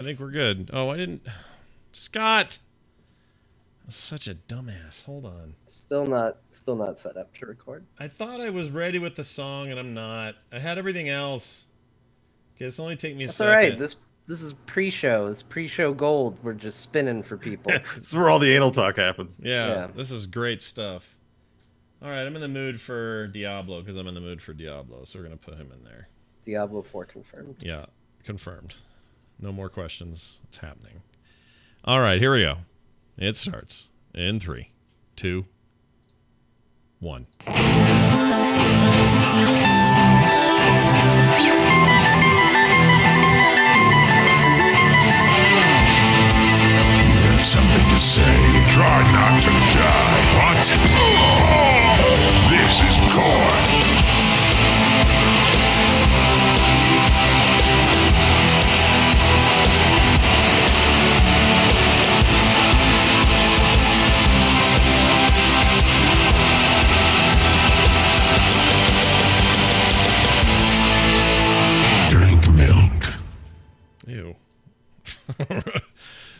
I think we're good. Oh, I didn't. Scott! I'm such a dumbass. Hold on. Still not set up to record. I thought I was ready with the song, and I'm not. I had everything else. Okay, this will only take me a That's all right. second. This is pre-show. It's pre-show gold. We're just spinning for people. This is where all the anal talk happens. Yeah, Yeah, this is great stuff. All right, I'm in the mood for Diablo because I'm in the mood for Diablo, so we're going to put him in there. Diablo 4 confirmed. Yeah, confirmed. No more questions. It's happening. All right, here we go. It starts in 3, 2, 1. Something to say. Try not to die. What? This is core. Drink milk. Ew.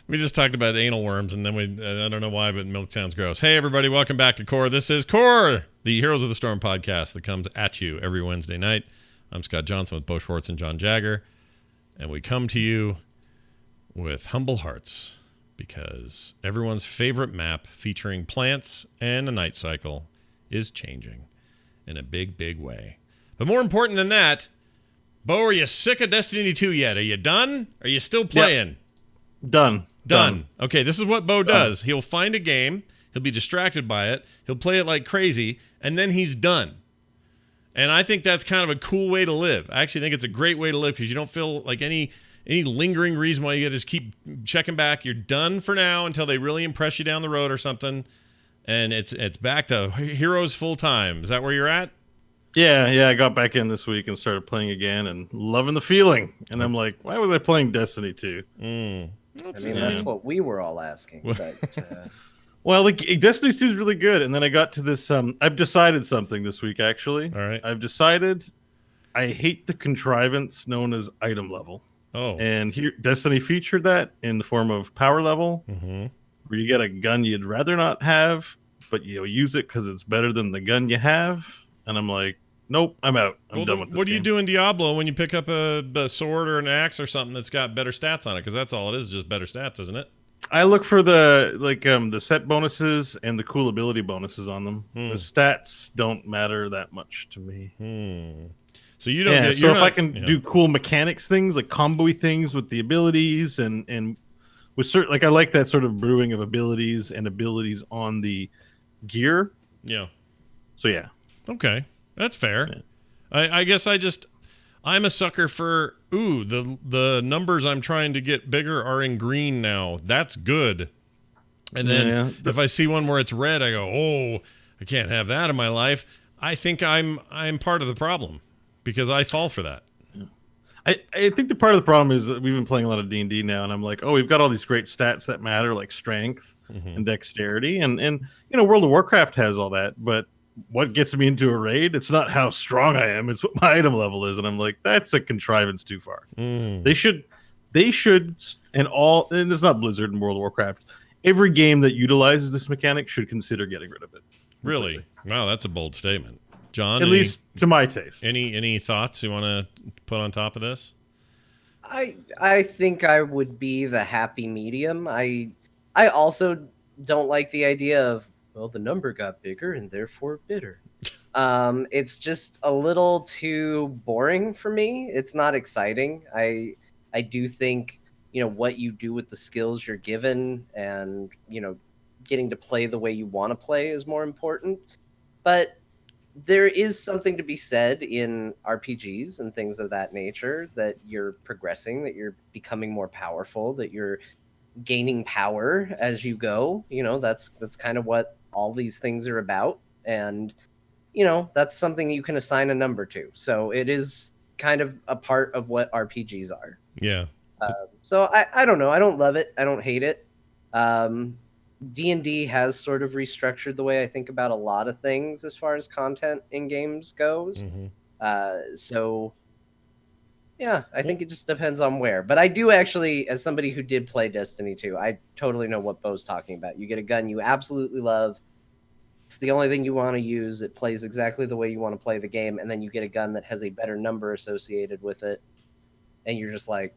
We just talked about anal worms, and then I don't know why, but milk sounds gross. Hey, everybody, welcome back to Core. This is Core, the Heroes of the Storm podcast that comes at you every Wednesday night. I'm Scott Johnson with Bo Schwartz and John Jagger, and we come to you with humble hearts because everyone's favorite map featuring plants and a night cycle is changing in a big, big way. But more important than that, Bo, are you sick of Destiny 2 yet? Are you done? Are you still playing? Yep. Done. Okay, this is what Bo does. He'll find a game, he'll be distracted by it, he'll play it like crazy, and then he's done. And I think that's kind of a cool way to live. I actually think it's a great way to live because you don't feel like any lingering reason why you gotta just keep checking back. You're done for now until they really impress you down the road or something. And it's back to Heroes full time. Is that where you're at? Yeah, I got back in this week and started playing again and loving the feeling. And I'm like, why was I playing Destiny 2? That's what we were all asking. But, Well, like, Destiny 2 is really good. And then I got to this. I've decided something this week, actually. All right. I've decided I hate the contrivance known as item level. Oh. And here, Destiny featured that in the form of power level, Mm-hmm. where you get a gun you'd rather not have, but you'll use it because it's better than the gun you have. And I'm like, nope, I'm out. I'm done with this. What do you game. do in Diablo when you pick up a sword or an axe or something that's got better stats on it? Because that's all it is, just better stats, isn't it? I look for the set bonuses and the cool ability bonuses on them. The stats don't matter that much to me. So you don't. Yeah, Get, so you're if not, I can do cool mechanics things like combo-y things with the abilities and with certain, like, I like that sort of brewing of abilities and abilities on the gear. Yeah. So yeah. Okay, that's fair. Yeah. I guess I'm a sucker for the numbers I'm trying to get bigger are in green now. That's good. And then if I see one where it's red, I go, oh, I can't have that in my life. I think I'm part of the problem because I fall for that. I think the part of the problem is that we've been playing a lot of D&D now, and I'm like, oh, we've got all these great stats that matter, like strength and dexterity, and World of Warcraft has all that, but what gets me into a raid? It's not how strong I am; it's what my item level is, and I'm like, that's a contrivance too far. They should, and it's not Blizzard and World of Warcraft. Every game that utilizes this mechanic should consider getting rid of it. Really? Wow, that's a bold statement. John, At least to my taste. Any thoughts you want to put on top of this? I think I would be the happy medium. I also don't like the idea of, well, the number got bigger and therefore bitter. It's just a little too boring for me. It's not exciting. I do think, what you do with the skills you're given and, getting to play the way you want to play is more important. But there is something to be said in RPGs and things of that nature, that you're progressing, that you're becoming more powerful, that you're gaining power as you go. That's kind of what all these things are about. And, that's something you can assign a number to. So it is kind of a part of what RPGs are. Yeah. So I don't know. I don't love it. I don't hate it. D&D has sort of restructured the way I think about a lot of things as far as content in games goes. So Yeah, I think it just depends on where. But I do actually, as somebody who did play Destiny 2, I totally know what Bo's talking about. You get a gun you absolutely love. It's the only thing you want to use. It plays exactly the way you want to play the game. And then you get a gun that has a better number associated with it. And you're just like,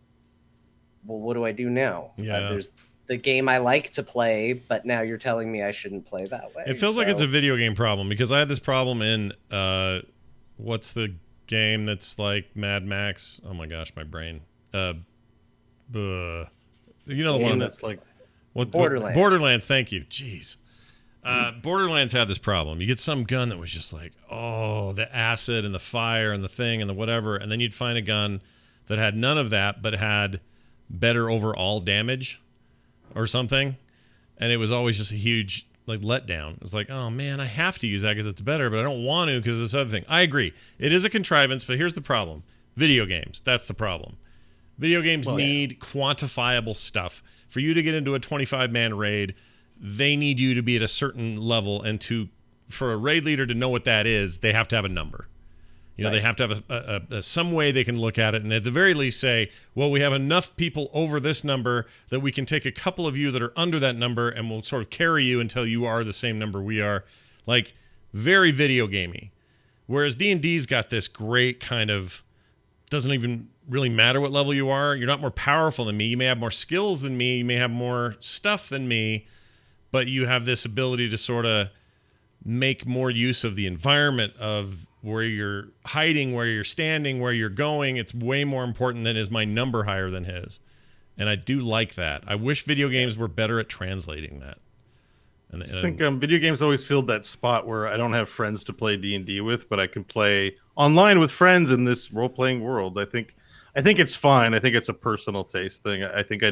well, what do I do now? Yeah. There's the game I like to play, but now you're telling me I shouldn't play that way. It feels like it's a video game problem because I had this problem in what's the game that's like Mad Max? Oh my gosh, my brain. You know the one that's like Borderlands. Borderlands. Thank you. Jeez. Borderlands had this problem. You get some gun that was just like, oh, the acid and the fire and the thing and the whatever, and then you'd find a gun that had none of that but had better overall damage or something, and it was always just a huge like letdown. It was like, oh man, I have to use that because it's better, but I don't want to because this other thing. I agree, it is a contrivance, but here's the problem: video games. That's the problem. Video games need quantifiable stuff. For you to get into a 25-man raid, they need you to be at a certain level, and for a raid leader to know what that is, they have to have a number. You know, they have to have a some way they can look at it, and at the very least say, well, we have enough people over this number that we can take a couple of you that are under that number, and we'll sort of carry you until you are the same number we are. Like, very video gamey. Whereas D&D's got this great kind of, doesn't even really matter what level you are. You're not more powerful than me. You may have more skills than me. You may have more stuff than me, but you have this ability to sort of make more use of the environment of where you're hiding, where you're standing, where you're going. It's way more important than is my number higher than his. And I do like that. I wish video games were better at translating that. I just think video games always filled that spot where I don't have friends to play D&D with, but I can play online with friends in this role-playing world. I think it's fine. I think it's a personal taste thing. I think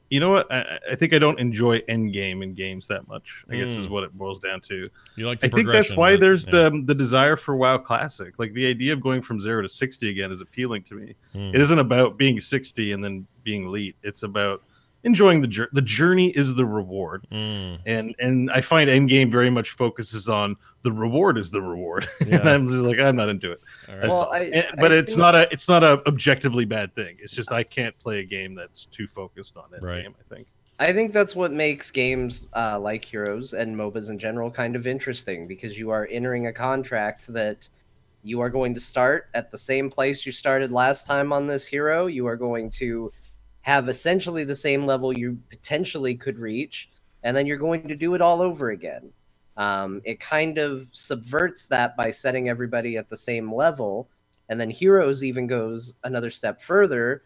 you know what? I think I don't enjoy end game in games that much. I guess is what it boils down to. You like the I think that's progression, why but, there's yeah. the desire for WoW Classic. Like the idea of going from 0 to 60 again is appealing to me. It isn't about being 60 and then being elite. It's about enjoying the journey. The journey is the reward, and I find Endgame very much focuses on the reward is the reward, and I'm just like, I'm not into it. All right. Well, But it's not a objectively bad thing. It's just I can't play a game that's too focused on Endgame. Right. I think that's what makes games like Heroes and MOBAs in general kind of interesting, because you are entering a contract that you are going to start at the same place you started last time on this hero. You are going to have essentially the same level you potentially could reach, and then you're going to do it all over again. It kind of subverts that by setting everybody at the same level, and then Heroes even goes another step further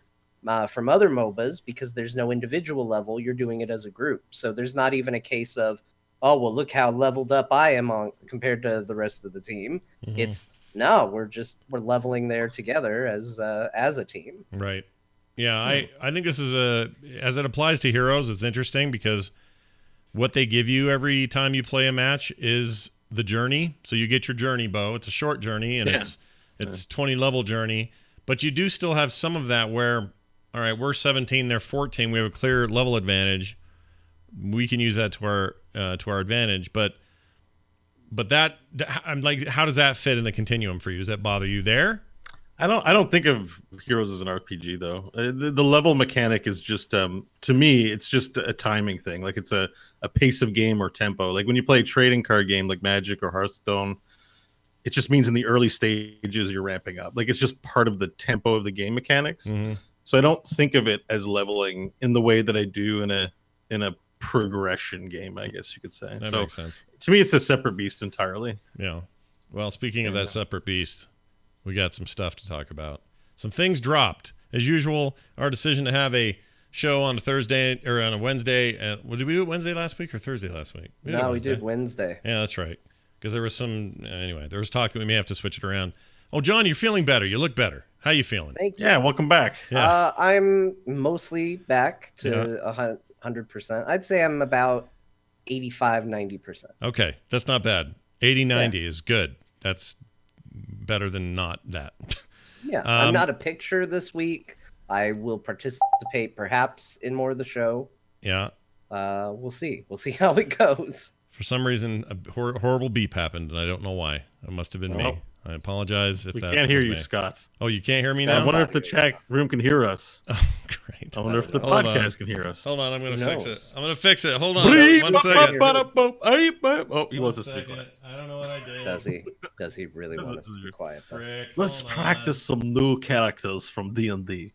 from other MOBAs, because there's no individual level. You're doing it as a group, so there's not even a case of, oh well, look how leveled up I am on compared to the rest of the team. It's no, we're leveling there together as a team. Right. Yeah, I think this is as it applies to Heroes, it's interesting because what they give you every time you play a match is the journey. So you get your journey, Bo. It's a short journey, and it's 20 level journey, but you do still have some of that where, all right, we're 17, they're 14. We have a clear level advantage. We can use that to our advantage, but that, I'm like, how does that fit in the continuum for you? Does that bother you there? I don't think of Heroes as an RPG though. The level mechanic is just to me, it's just a timing thing. Like it's a pace of game or tempo. Like when you play a trading card game like Magic or Hearthstone, it just means in the early stages you're ramping up. Like it's just part of the tempo of the game mechanics. So I don't think of it as leveling in the way that I do in a progression game, I guess you could say. That makes sense. To me, it's a separate beast entirely. Yeah. Well, speaking of that separate beast, we got some stuff to talk about. Some things dropped. As usual, our decision to have a show on a Thursday or on a Wednesday. Did we do it Wednesday last week or Thursday last week? We did Wednesday. Yeah, that's right. Because there was there was talk that we may have to switch it around. Oh, John, you're feeling better. You look better. How you feeling? Thank you. Yeah, welcome back. Yeah. I'm mostly back to 100%. I'd say I'm about 85, 90%. Okay, that's not bad. 80, 90 is good. That's better than not that. Yeah, I'm not a picture this week. I will participate perhaps in more of the show. Yeah. We'll see. We'll see how it goes. For some reason, a horrible beep happened, and I don't know why. It must have been me. I apologize if We that can't hear was you, me. Scott. Oh, you can't hear me Scott, now? I wonder if the chat room can hear us. Oh, great. I wonder if the Hold podcast on. can hear us. Hold on, I'm going to Who fix it. knows? I'm going to fix it. Hold on. Bleep, 1 second. Oh, he wants us to be Second. quiet. I don't know what I did. Does he? Does he really want us to be quiet? Though? Frick, Let's hold practice on. some new characters from D&D.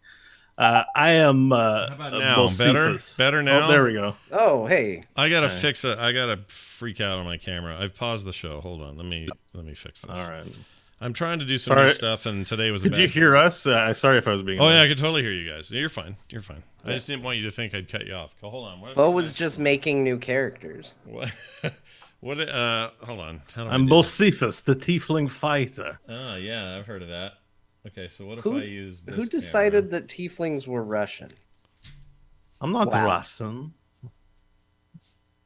I am How about now? Bocephus. Better now? Oh, there we go. Oh, hey. I gotta Okay. fix it. I gotta freak out on my camera. I've paused the show. Hold on. Let me fix this. All right. I'm trying to do some Sorry. new stuff, and today was a Could bad you hear us? Sorry if I was being. Oh yeah, I annoying. could totally hear you guys. You're fine. You're fine. I just didn't want you to think I'd cut you off. Hold on. What? Bo was just making new characters. What? What? Hold on. How do I I'm do Bocephus, the tiefling fighter. that? Oh yeah, I've heard of that. Okay, so what if Who- I use this? Who decided that tieflings were Russian? I'm not Wow. Russian.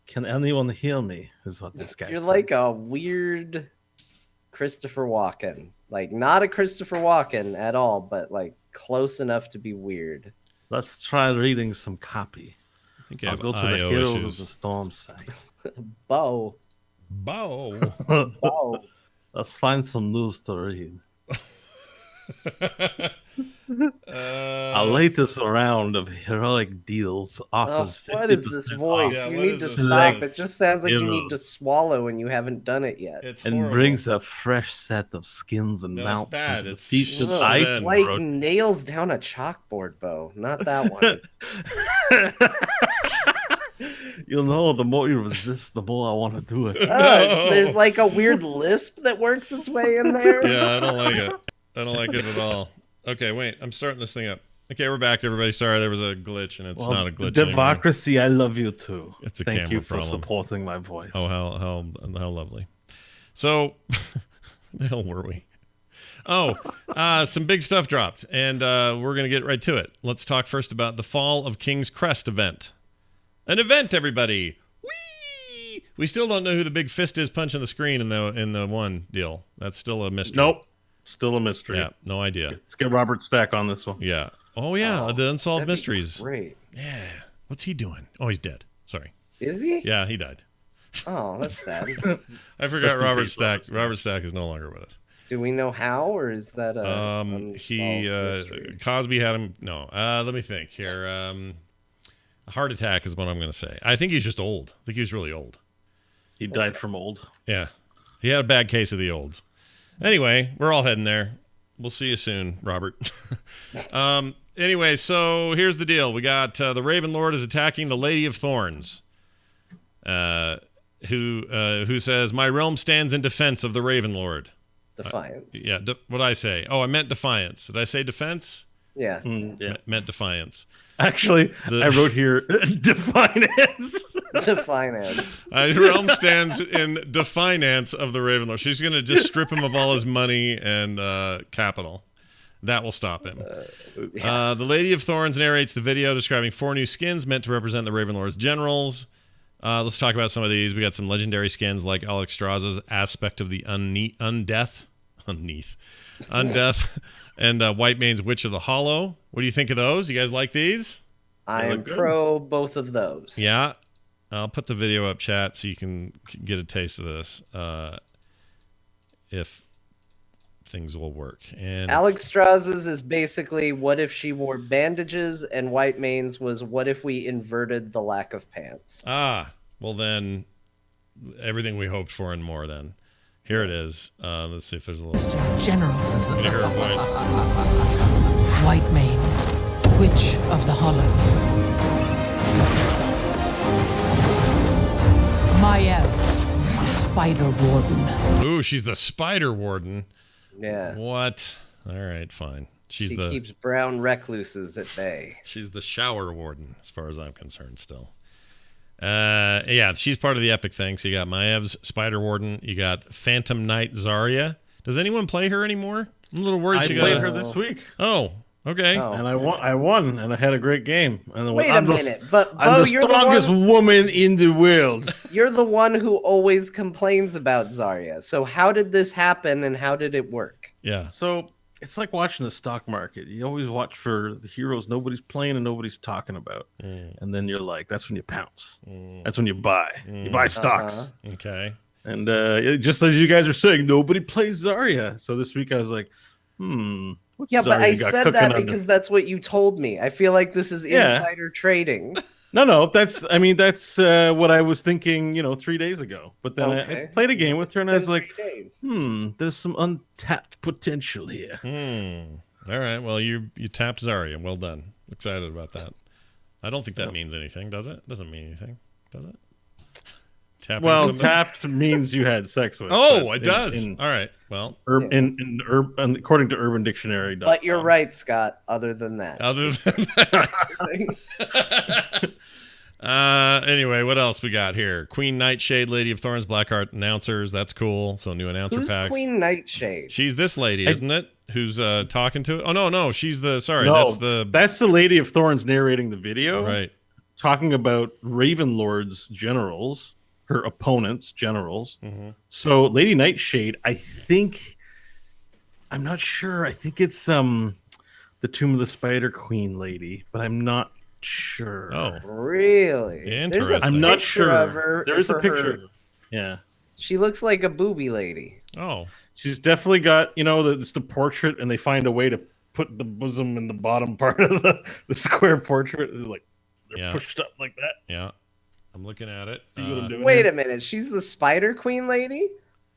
Can anyone hear me? Is what this guy. You're says. like a weird Christopher Walken. Like, not a Christopher Walken at all, but like close enough to be weird. Let's try reading some copy. I think I I'll have go to the IO Heroes of issues. the Storm site. Bo. Bow. Bo. Let's find some news to read. Our latest round of heroic deals Oh, offers what is 50% this voice? Yeah, you what need is to this stop. voice? It just sounds like you need Heroes. to swallow and you haven't done it yet. It's and horrible. brings a fresh set of skins and No, it's mounts bad. into the It's featured so Ugh, bad. like item. nails down a chalkboard, Bo. Not that one. You'll know, the more you resist, the more I want to do it. No. There's like a weird lisp that works its way in there. Yeah, I don't like it. I don't like it at all. Okay, wait. I'm starting this thing up. Okay, we're back, everybody. Sorry, there was a glitch, and it's Well, not a glitch anymore. Democracy, I love you too. It's a Thank camera you for problem. supporting my voice. Oh, how lovely. So, the hell were we? Oh, some big stuff dropped, and we're going to get right to it. Let's talk first about the Fall of King's Crest event. An event, everybody! Whee! We still don't know who the big fist is punching the screen in the one deal. That's still a mystery. Nope. Still a mystery. Yeah, no idea. Let's get Robert Stack on this one. Yeah. Oh, yeah, Oh, the Unsolved that'd be Mysteries. Great. Yeah. What's he doing? Oh, he's dead. Sorry. Is he? Yeah, he died. Oh, that's sad. I forgot Rest in Robert peace, Stack. Robert. Robert Stack is no longer with us. Do we know how, or is that a He unsolved mystery? Cosby had him. No, let me think here. A heart attack is what I'm going to say. I think he's just old. I think he was really old. He died from old. Yeah, he had a bad case of the olds. Anyway, we're all heading there. We'll see you soon, Robert. Anyway, so here's the deal. We got the Raven Lord is attacking the Lady of Thorns, who says, "My realm stands in defense of the Raven Lord." Defiance. Yeah, what did I say? Oh, I meant defiance. Did I say defense? Yeah. Yeah. Meant defiance. Actually, The- I wrote here defiance. Defiance. Realm stands in defiance of the Raven Lord. She's going to just strip him of all his money and capital. That will stop him. The Lady of Thorns narrates the video describing 4 new skins meant to represent the Raven Lord's generals. Let's talk about some of these. We got some legendary skins like Alex Straza's Aspect of the Undeath, and Whitemane's Witch of the Hollow. What do you think of those? You guys like these? I They am look good. pro both of those. Yeah. I'll put the video up, chat, so you can get a taste of this. If things will work. And Alex Strauss's is basically what if she wore bandages, and Whitemane's was what if we inverted the lack of pants. Well then, everything we hoped for and more. Then, here it is. Let's see if there's a little. Generals, Can you hear her voice? Whitemane, Witch of the Hollow. Maiev, Spider Warden. Ooh, she's the Spider Warden. Yeah. What? All right, fine. She's She the keeps brown recluses at bay. she's the Shower Warden, as far as I'm concerned. Still. Yeah, she's part of the epic thing. So you got Maev's Spider Warden. You got Phantom Knight Zarya. Does anyone play her anymore? I'm a little worried I she played got. her this week, Oh, okay. Oh. and I won, and I had a great game. And Wait a I'm minute, but I'm Bo, the you're the strongest one. woman in the world. You're the one who always complains about Zarya. So how did this happen, and how did it work? Yeah. So it's like watching the stock market. You always watch for the heroes nobody's playing and nobody's talking about, and then you're like, that's when you pounce. That's when you buy. You buy stocks. Uh-huh. Okay. And just as you guys are saying, nobody plays Zarya. So this week I was like, what's Yeah, but I Zarya got said cooking that on because that's what you told me. I feel like this is insider trading. No, that's what I was thinking, 3 days ago. But then I played a game with her and I was like, there's some untapped potential here. All right, well, you tapped Zarya. Well done. Excited about that. I don't think that means anything, does it? Doesn't mean anything, does it? Tapping tapped means you had sex with. Oh, it does. All right. Well, according to Urban Dictionary. But you're right, Scott. Other than that. Anyway, what else we got here? Queen Nightshade, Lady of Thorns, Blackheart announcers. That's cool. So new announcer Who's packs. Queen Nightshade? She's this lady, isn't it? Who's talking to it? Oh no, she's the. Sorry, no, that's the Lady of Thorns narrating the video. Right. Talking about Ravenlord's generals. Her opponents, generals. Mm-hmm. So Lady Nightshade, I'm not sure. I think it's the Tomb of the Spider Queen lady, but I'm not sure. Oh, really? Interesting. I'm not sure. There is a picture. Her. Yeah. She looks like a booby lady. Oh. She's definitely got, it's the portrait, and they find a way to put the bosom in the bottom part of the square portrait. It's like they're pushed up like that. Yeah. I'm looking at it. See what I'm doing Wait a minute. She's the Spider Queen lady?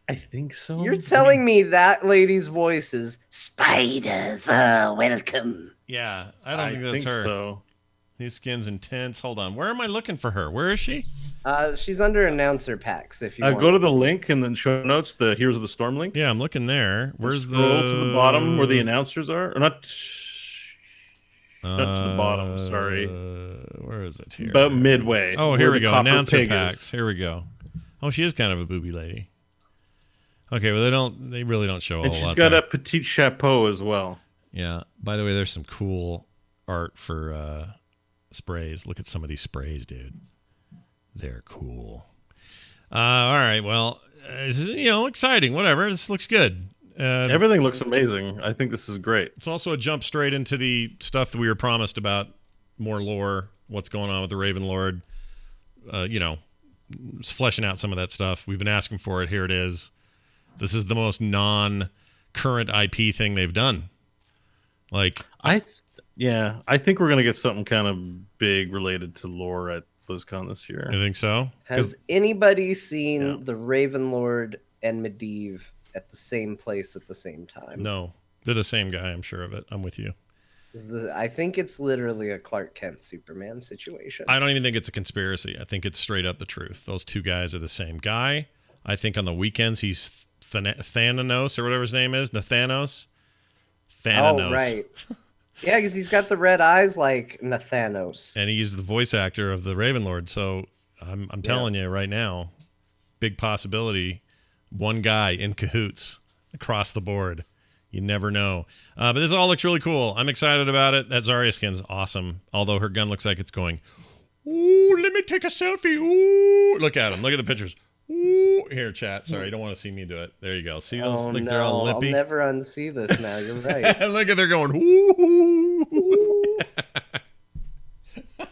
I think so. You're telling me that lady's voice is Spiders, welcome. Yeah, I don't think that's her. So. New skin's intense. Hold on. Where am I looking for her? Where is she? She's under announcer packs. If you go to the link in the show notes, the Heroes of the Storm link. Yeah, I'm looking there. Where's Scroll to the bottom where the announcers are? Or not to the bottom, sorry. Where is it here? About midway. Oh, here we go. Announcer packs. Here we go. Oh, she is kind of a booby lady. Okay, well they really don't show a whole lot. And she's got a petite chapeau as well. Yeah. By the way, there's some cool art for sprays. Look at some of these sprays, dude. They're cool. All right, well, exciting. Whatever. This looks good. Everything looks amazing. I think this is great. It's also a jump straight into the stuff that we were promised about more lore, what's going on with the Ravenlord. It's fleshing out some of that stuff. We've been asking for it. Here it is. This is the most non-current IP thing they've done. I think we're gonna get something kind of big related to lore at BlizzCon this year. I think so. Has anybody seen the Ravenlord and Medivh at the same place at the same time? No, they're the same guy. I'm sure of it. I'm with you. I think it's literally a Clark Kent Superman situation. I don't even think it's a conspiracy. I think it's straight up the truth. Those two guys are the same guy. I think on the weekends he's Thananos or whatever his name is. Nathanos. Oh, right. Yeah, because he's got the red eyes like Nathanos. And he's the voice actor of the Ravenlord. So I'm telling you right now, big possibility. One guy in cahoots across the board. You never know. But this all looks really cool. I'm excited about it. That Zarya skin's awesome. Although her gun looks like it's going, ooh, let me take a selfie. Ooh. Look at him. Look at the pictures. Ooh. Here, chat. Sorry, you don't want to see me do it. There you go. See those? They're all lippy. I'll never unsee this now. You're right. Look at they're going, ooh. All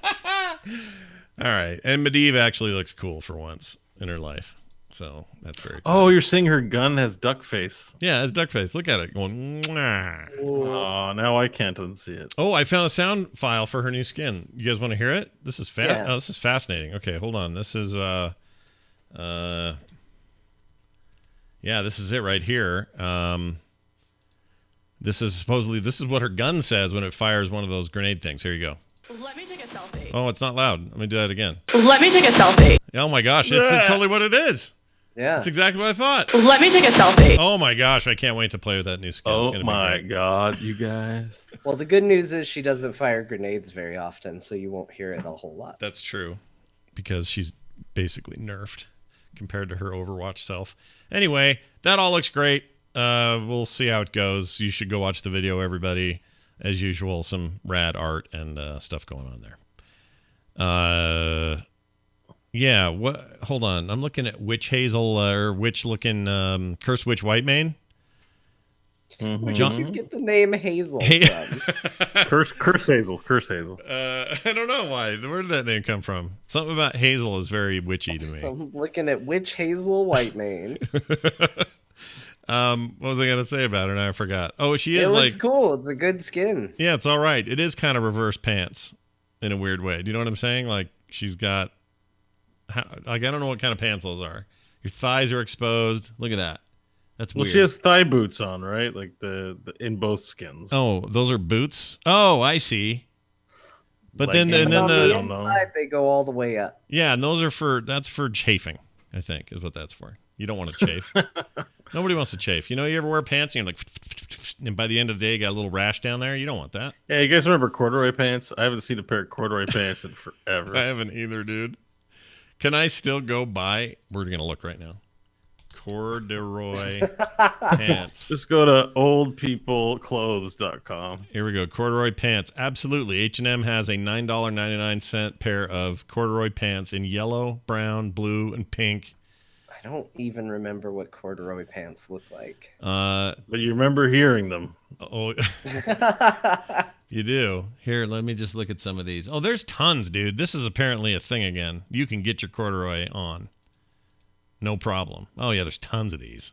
right. And Medivh actually looks cool for once in her life. So that's very exciting. Oh, you're saying her gun has duck face. Yeah, it has duck face. Look at it going. Mwah. Oh, now I can't unsee it. Oh, I found a sound file for her new skin. You guys want to hear it? This is this is fascinating. Okay, hold on. This is this is it right here. This is what her gun says when it fires one of those grenade things. Here you go. Let me take a selfie. Oh, it's not loud. Let me do that again. Let me take a selfie. Oh my gosh, it's totally what it is. Yeah. That's exactly what I thought. Let me take a selfie. Oh my gosh, I can't wait to play with that new skin. Oh my god, you guys. Well, the good news is she doesn't fire grenades very often, so you won't hear it a whole lot. That's true, because she's basically nerfed compared to her Overwatch self. Anyway, that all looks great. We'll see how it goes. You should go watch the video, everybody. As usual, some rad art and stuff going on there. Yeah, hold on. I'm looking at Witch Hazel or Witch looking Curse Witch Whitemane. Where John- did you get the name Hazel Hey- from? Curse Hazel. Curse Hazel. I don't know why. Where did that name come from? Something about Hazel is very witchy to me. I'm looking at Witch Hazel Whitemane. What was I gonna say about her? And I forgot. Oh, she It is looks like, cool. It's a good skin. yeah, it's all right. It is kind of reverse pants in a weird way. Do you know what I'm saying? Like she's got, like I don't know what kind of pants those are. Your thighs are exposed. Look at that. That's Well, weird. she has thigh boots on, right? Like the in both skins. Oh, those are boots. Oh, I see. But Like, then and and then on I the don't know. inside, they go all the way up. yeah, and those are that's for chafing. I think is what that's for. You don't want to chafe. Nobody wants to chafe. You know, you ever wear pants and you're like, and by the end of the day, you got a little rash down there. You don't want that. Yeah, you guys remember corduroy pants? I haven't seen a pair of corduroy pants in forever. I haven't either, dude. Can I still go buy? We're gonna look right now. Corduroy pants. Just go to oldpeopleclothes.com. Here we go. Corduroy pants. Absolutely. H&M has a $9.99 pair of corduroy pants in yellow, brown, blue, and pink. I don't even remember what corduroy pants look like. But you remember hearing them. Oh, you do. Here, let me just look at some of these. Oh, there's tons, dude. This is apparently a thing again. You can get your corduroy on. No problem. Oh, yeah, there's tons of these.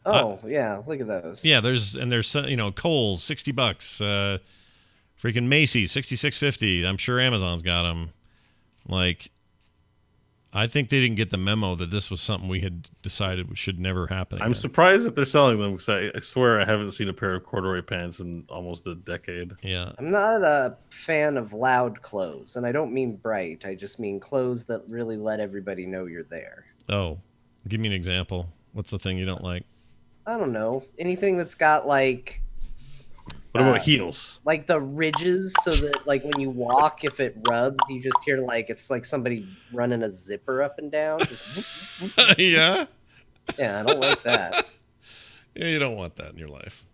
Oh, yeah, look at those. Yeah, there's Kohl's, $60. Freaking Macy's, $66.50. I'm sure Amazon's got them. Like, I think they didn't get the memo that this was something we had decided should never happen again. I'm surprised that they're selling them because I swear I haven't seen a pair of corduroy pants in almost a decade. Yeah. I'm not a fan of loud clothes, and I don't mean bright. I just mean clothes that really let everybody know you're there. Oh, give me an example. What's the thing you don't like? I don't know. Anything that's got like What about heels? like the ridges so that like when you walk, if it rubs, you just hear like it's like somebody running a zipper up and down. Just, Yeah? yeah, I don't like that. Yeah, you don't want that in your life.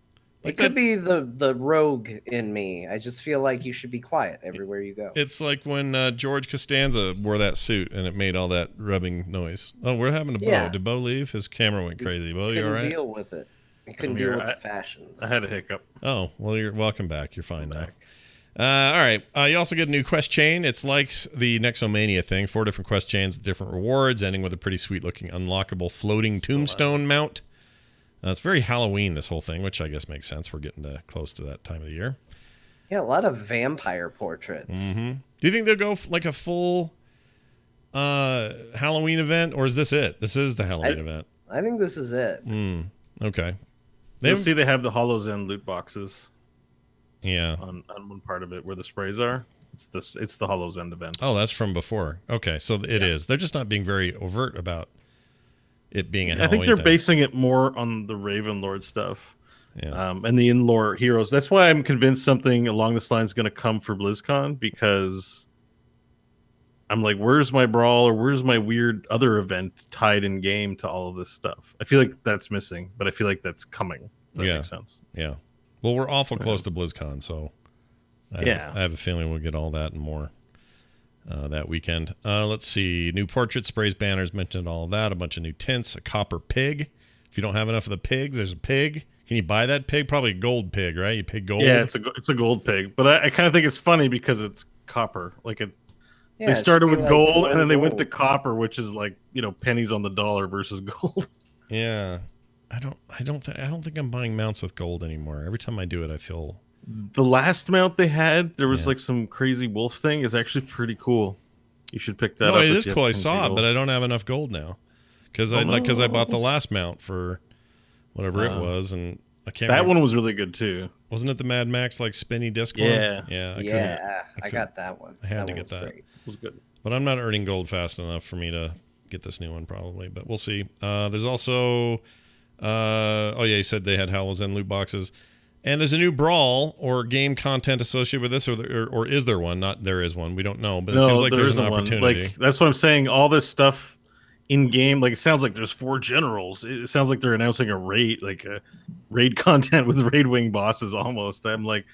It could be the rogue in me. I just feel like you should be quiet everywhere you go. It's like when George Costanza wore that suit and it made all that rubbing noise. Oh, we're having a Bo. Yeah. Did Bo leave? His camera went crazy. Bo, you Couldn't all right? deal with it. I couldn't I'm deal here. with the fashions. I had a hiccup. Oh, well, you're welcome back. You're fine now. All right. You also get a new quest chain. It's like the Nexomania thing. 4 different quest chains with different rewards, ending with a pretty sweet-looking unlockable floating tombstone mount. It's very Halloween, this whole thing, which I guess makes sense. We're getting close to that time of the year. Yeah, a lot of vampire portraits. Mm-hmm. Do you think they'll go like a full Halloween event, or is this it? This is the Halloween event. I think this is it. Okay. You'll see they have the Hollow's End loot boxes Yeah. on one part of it where the sprays are. It's the Hollow's End event. Oh, that's from before. Okay, so it is. They're just not being very overt about it being a Halloween I think they're thing. basing it more on the Raven Lord stuff. Yeah. And the in-lore heroes. That's why I'm convinced something along this line is going to come for BlizzCon, because I'm like, where's my brawl or where's my weird other event tied in game to all of this stuff? I feel like that's missing, but I feel like that's coming. That makes sense. Yeah. Well, we're awful close to BlizzCon, so I have a feeling we'll get all that and more that weekend. Let's see. New portraits, sprays, banners, mentioned all of that. A bunch of new tints, a copper pig. If you don't have enough of the pigs, there's a pig. Can you buy that pig? Probably a gold pig, right? You pay gold. Yeah, it's a gold pig, but I kind of think it's funny because it's copper. Like it, Yeah, they it should started be with like gold and then they went gold. to copper, which is like pennies on the dollar versus gold. Yeah. I don't think I'm buying mounts with gold anymore. Every time I do it, I feel. The last mount they had, there was like some crazy wolf thing. Is actually pretty cool. You should pick that No, up. it if is you have cool. I 10K saw it, gold. but I don't have enough gold now because I bought the last mount for whatever it was, and I can't. That remember. one was really good too. Wasn't it the Mad Max like spinny disc Yeah. one? Yeah. Yeah, I couldn't- got that one. I had to one get was that. great. It was good. But I'm not earning gold fast enough for me to get this new one probably. But we'll see. There's also, you said they had Hallow's End loot boxes, and there's a new brawl or game content associated with this, or is there one? Not there is one. We don't know, but it seems like there there's an isn't one. opportunity. Like that's what I'm saying. All this stuff in game, like it sounds like there's 4 generals. It sounds like they're announcing a raid, like a raid content with raid wing bosses. Almost. I'm like,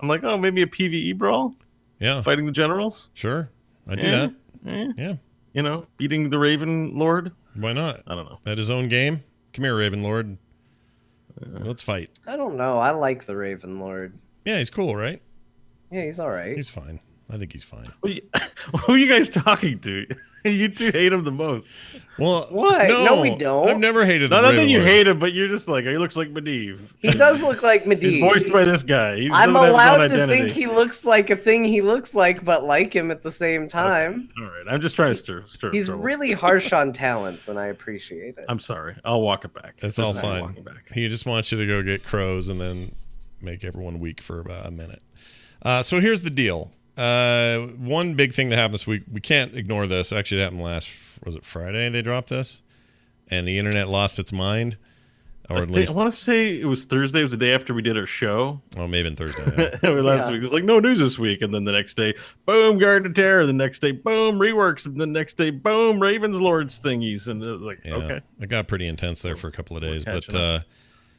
oh, maybe a PVE brawl, Yeah, fighting the generals. sure, I do that. Yeah, Beating the Raven Lord. why not? I don't know. At his own game. Come here, Raven Lord. Let's fight. I don't know. I like the Raven Lord. Yeah, he's cool, right? Yeah, he's all right. He's fine. I think he's fine. Who are you guys talking to? You two hate him the most. Well, What? No, we don't. I've never hated the Not Raven that you Lord. hate him, but you're just like, he looks like Medivh. He does look like He's Medivh. voiced by this guy. He I'm doesn't have his own allowed to identity. think he looks like a thing he looks like, but like him at the same time. All right, I'm just trying to stir He's trouble. really harsh on talents, and I appreciate it. I'm sorry. I'll walk it back. It's all Just walk fine. it back. He just wants you to go get crows and then make everyone weak for about a minute. So here's the deal. One big thing that happened this week, we can't ignore this. Actually, it happened was it Friday they dropped this? And the internet lost its mind. Or at least, I want to say it was Thursday. It was the day after we did our show. oh, maybe in Thursday. Yeah. Last week it was like no news this week, and then the next day, boom, Garden of Terror. The next day, boom, reworks. And the next day, boom, Ravens Lords thingies. And it was like, Yeah, okay, it got pretty intense there for a couple of days. But catching up.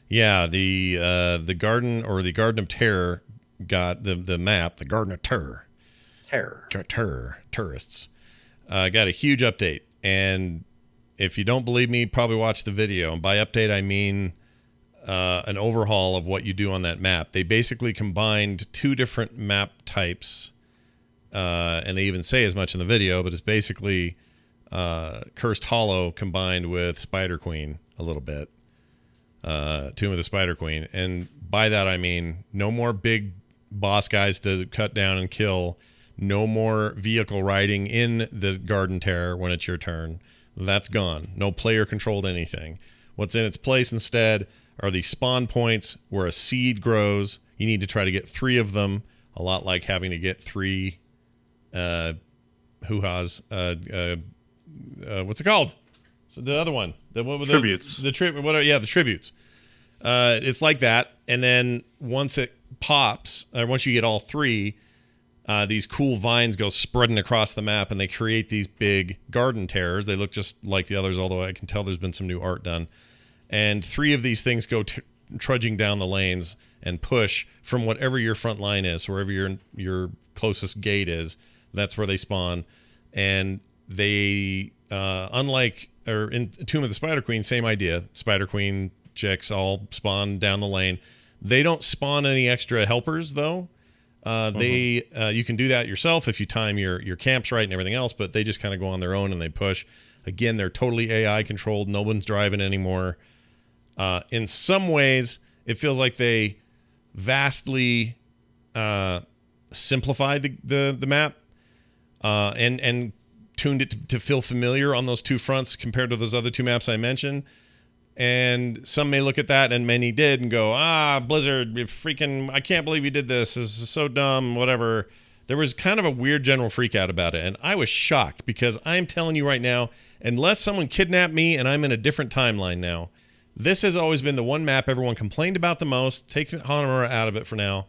yeah, the Garden of Terror got the map, the Garden of Terror. Tourists got a huge update, and if you don't believe me, probably watch the video. And by update, I mean an overhaul of what you do on that map. They basically combined two different map types, and they even say as much in the video, but it's basically Cursed Hollow combined with Spider Queen a little bit, Tomb of the Spider Queen. And by that, I mean no more big boss guys to cut down and kill. No more vehicle riding in the Garden Terror when it's your turn. That's gone. No player controlled anything. What's in its place instead are these spawn points where a seed grows. You need to try to get 3 of them, a lot like having to get 3 hoo-has. What's it called? So the other one. Tributes. The tributes. It's like that. And then once it pops, or once you get all 3, these cool vines go spreading across the map, and they create these big garden terrors. They look just like the others, although I can tell there's been some new art done. And 3 of these things go trudging down the lanes and push from whatever your front line is, wherever your closest gate is. That's where they spawn. And they, unlike or in Tomb of the Spider Queen, same idea. Spider Queen chicks all spawn down the lane. They don't spawn any extra helpers though. You can do that yourself if you time your camps right and everything else, but they just kind of go on their own and they push. Again, they're totally AI controlled. No one's driving anymore. In some ways, it feels like they vastly simplified the map and tuned it to feel familiar on those 2 fronts compared to those other 2 maps I mentioned. And some may look at that, and many did, and go, Blizzard, I can't believe you did this. This is so dumb, whatever. There was kind of a weird general freak out about it, and I was shocked because I'm telling you right now, unless someone kidnapped me and I'm in a different timeline now, this has always been the one map everyone complained about the most. Take Hanamura out of it for now.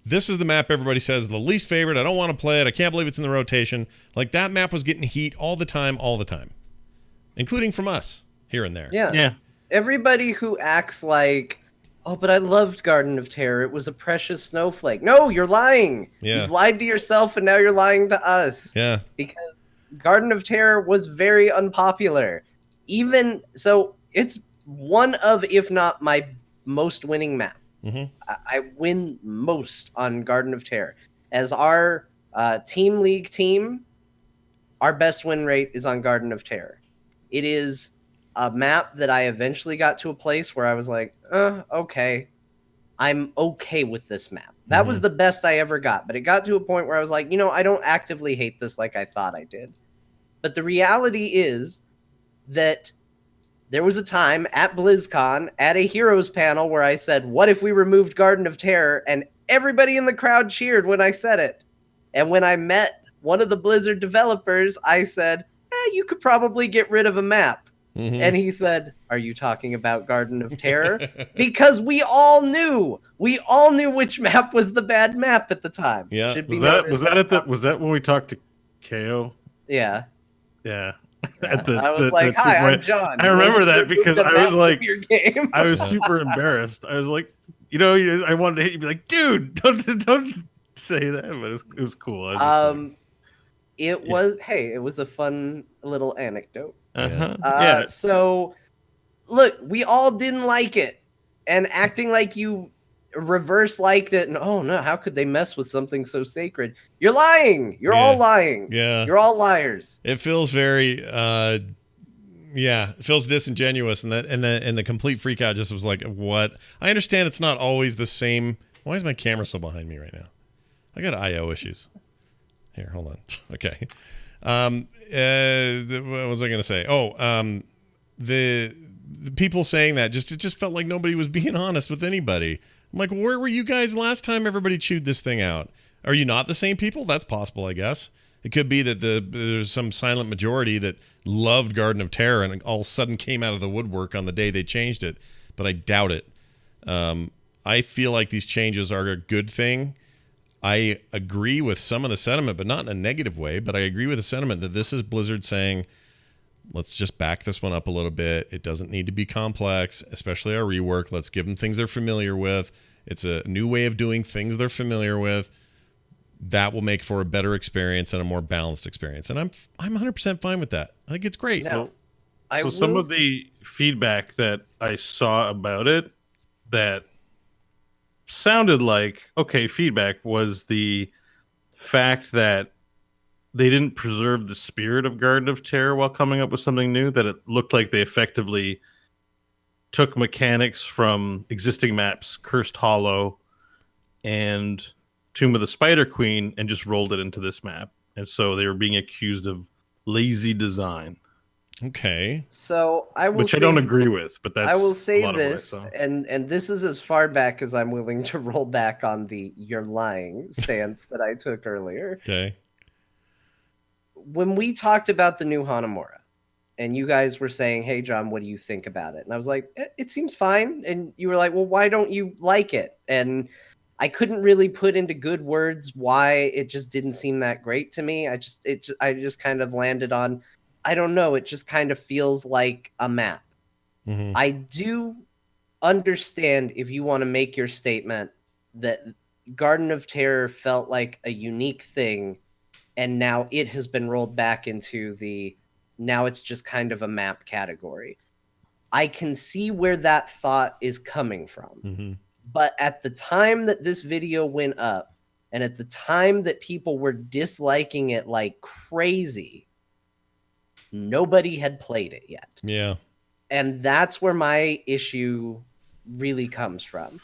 This is the map everybody says the least favorite. I don't want to play it. I can't believe it's in the rotation. Like, that map was getting heat all the time, including from us. Here and there. Yeah. Everybody who acts like, oh, but I loved Garden of Terror. It was a precious snowflake. No, you're lying. Yeah. You've lied to yourself, and now you're lying to us. Yeah. Because Garden of Terror was very unpopular. Even so, it's one of, if not my most winning map. Mm-hmm. I win most on Garden of Terror. As our team league team, our best win rate is on Garden of Terror. It is a map that I eventually got to a place where I was like, okay, I'm okay with this map. That was the best I ever got. But it got to a point where I was like, I don't actively hate this like I thought I did. But the reality is that there was a time at BlizzCon at a Heroes panel where I said, what if we removed Garden of Terror? And everybody in the crowd cheered when I said it. And when I met one of the Blizzard developers, I said, you could probably get rid of a map. Mm-hmm. And he said, are you talking about Garden of Terror? Because we all knew which map was the bad map at the time. Yeah. Was that when we talked to KO? Yeah. Yeah. I was like, hi, I'm John. I remember that because I was like, your game. I was super embarrassed. I was like, I wanted to hit you, be like, dude, don't say that, but it was cool. It was a fun little anecdote. Uh-huh. So, look, we all didn't like it. and acting like you reverse liked it. And oh no, how could they mess with something so sacred? You're lying. You're all lying. Yeah. You're all liars. It feels very it feels disingenuous, and the complete freak out just was like, what? I understand it's not always the same. Why is my camera so behind me right now? I got IO issues. Here, hold on. Okay. What was I going to say? The people saying that it just felt like nobody was being honest with anybody. I'm like, where were you guys last time everybody chewed this thing out? Are you not the same people? That's possible, I guess. It could be that there's some silent majority that loved Garden of Terror and all of a sudden came out of the woodwork on the day they changed it, but I doubt it. I feel like these changes are a good thing. I agree with some of the sentiment, but not in a negative way, but I agree with the sentiment that this is Blizzard saying, let's just back this one up a little bit. It doesn't need to be complex, especially our rework. Let's give them things they're familiar with. It's a new way of doing things they're familiar with. That will make for a better experience and a more balanced experience. And I'm 100% fine with that. I think it's great. Now, So some of the feedback that I saw about it that sounded like okay feedback was the fact that they didn't preserve the spirit of Garden of Terror while coming up with something new, that it looked like they effectively took mechanics from existing maps, Cursed Hollow and Tomb of the Spider Queen, and just rolled it into this map. And so they were being accused of lazy design. Okay. So I will Which I don't agree with, but that's I will a say lot of what I this, saw. and this is as far back as I'm willing to roll back on the "you're lying" stance that I took earlier. Okay. When we talked about the new Hanamura, and you guys were saying, "Hey, John, what do you think about it?" And I was like, "It seems fine." And you were like, "Well, why don't you like it?" And I couldn't really put into good words why it just didn't seem that great to me. I just kind of landed on, I don't know. It just kind of feels like a map. Mm-hmm. I do understand if you want to make your statement that Garden of Terror felt like a unique thing, and now it has been rolled back into now it's just kind of a map category. I can see where that thought is coming from. Mm-hmm. But at the time that this video went up, and at the time that people were disliking it like crazy, nobody had played it yet. Yeah. And that's where my issue really comes from.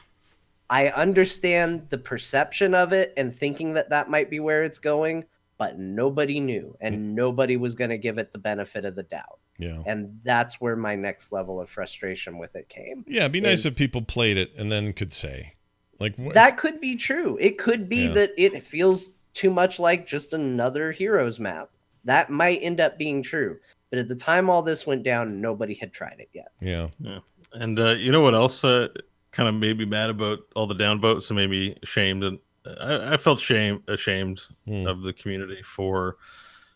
I understand the perception of it and thinking that that might be where it's going, but nobody knew, and nobody was going to give it the benefit of the doubt. Yeah. And that's where my next level of frustration with it came. Yeah, it'd be nice if people played it and then could say, like, that could be true. It could be that it feels too much like just another Heroes map. That might end up being true. But at the time all this went down, nobody had tried it yet. Yeah. And you know what else kind of made me mad about all the downvotes and made me ashamed? And I felt ashamed of the community for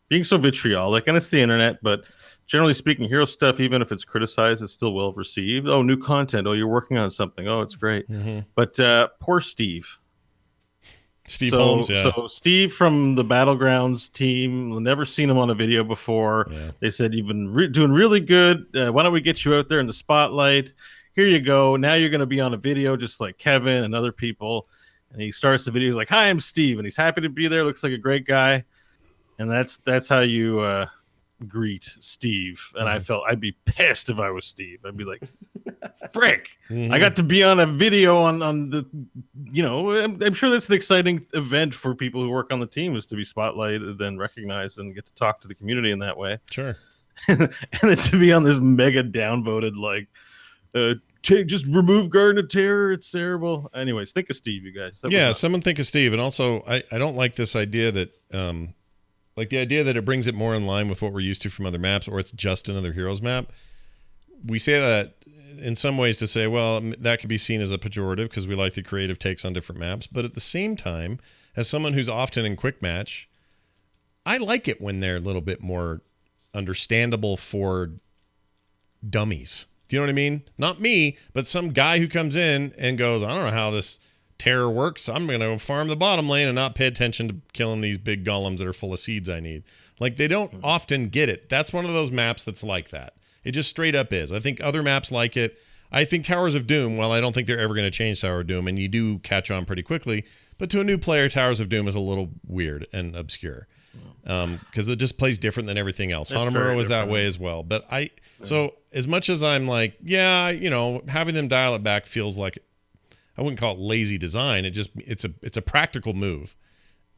being so vitriolic. And it's the internet, but generally speaking, hero stuff, even if it's criticized, it's still well received. Oh, new content. Oh, you're working on something. Oh, it's great. Mm-hmm. But poor Steve. Holmes, yeah. So Steve from the Battlegrounds team, never seen him on a video before. Yeah. They said, you've been doing really good. Why don't we get you out there in the spotlight? Here you go. Now you're going to be on a video just like Kevin and other people. And he starts the video. He's like, hi, I'm Steve. And he's happy to be there. Looks like a great guy. And that's how you greet Steve. And I felt I'd be pissed if I was Steve. I'd be like, frick. Mm-hmm. I got to be on a video on the, I'm sure that's an exciting event for people who work on the team, is to be spotlighted and recognized and get to talk to the community in that way. Sure. And then to be on this mega downvoted, like, just remove Garden of Terror. It's terrible. Anyways, think of Steve, you guys. Someone think of Steve. And also, I don't like this idea that, like the idea that it brings it more in line with what we're used to from other maps, or it's just another Heroes map. We say that in some ways to say, well, that could be seen as a pejorative because we like the creative takes on different maps. But at the same time, as someone who's often in quick match, I like it when they're a little bit more understandable for dummies. Do you know what I mean? Not me, but some guy who comes in and goes, I don't know how this terror works. I'm going to go farm the bottom lane and not pay attention to killing these big golems that are full of seeds I need. Like, they don't often get it. That's one of those maps that's like that. It just straight up is. I think other maps like it. I think Towers of Doom, while I don't think they're ever going to change Tower of Doom, and you do catch on pretty quickly, but to a new player, Towers of Doom is a little weird and obscure. Because it just plays different than everything else. Hanamura was that way as well. But so as much as I'm like, yeah, having them dial it back feels like, I wouldn't call it lazy design. It's a practical move.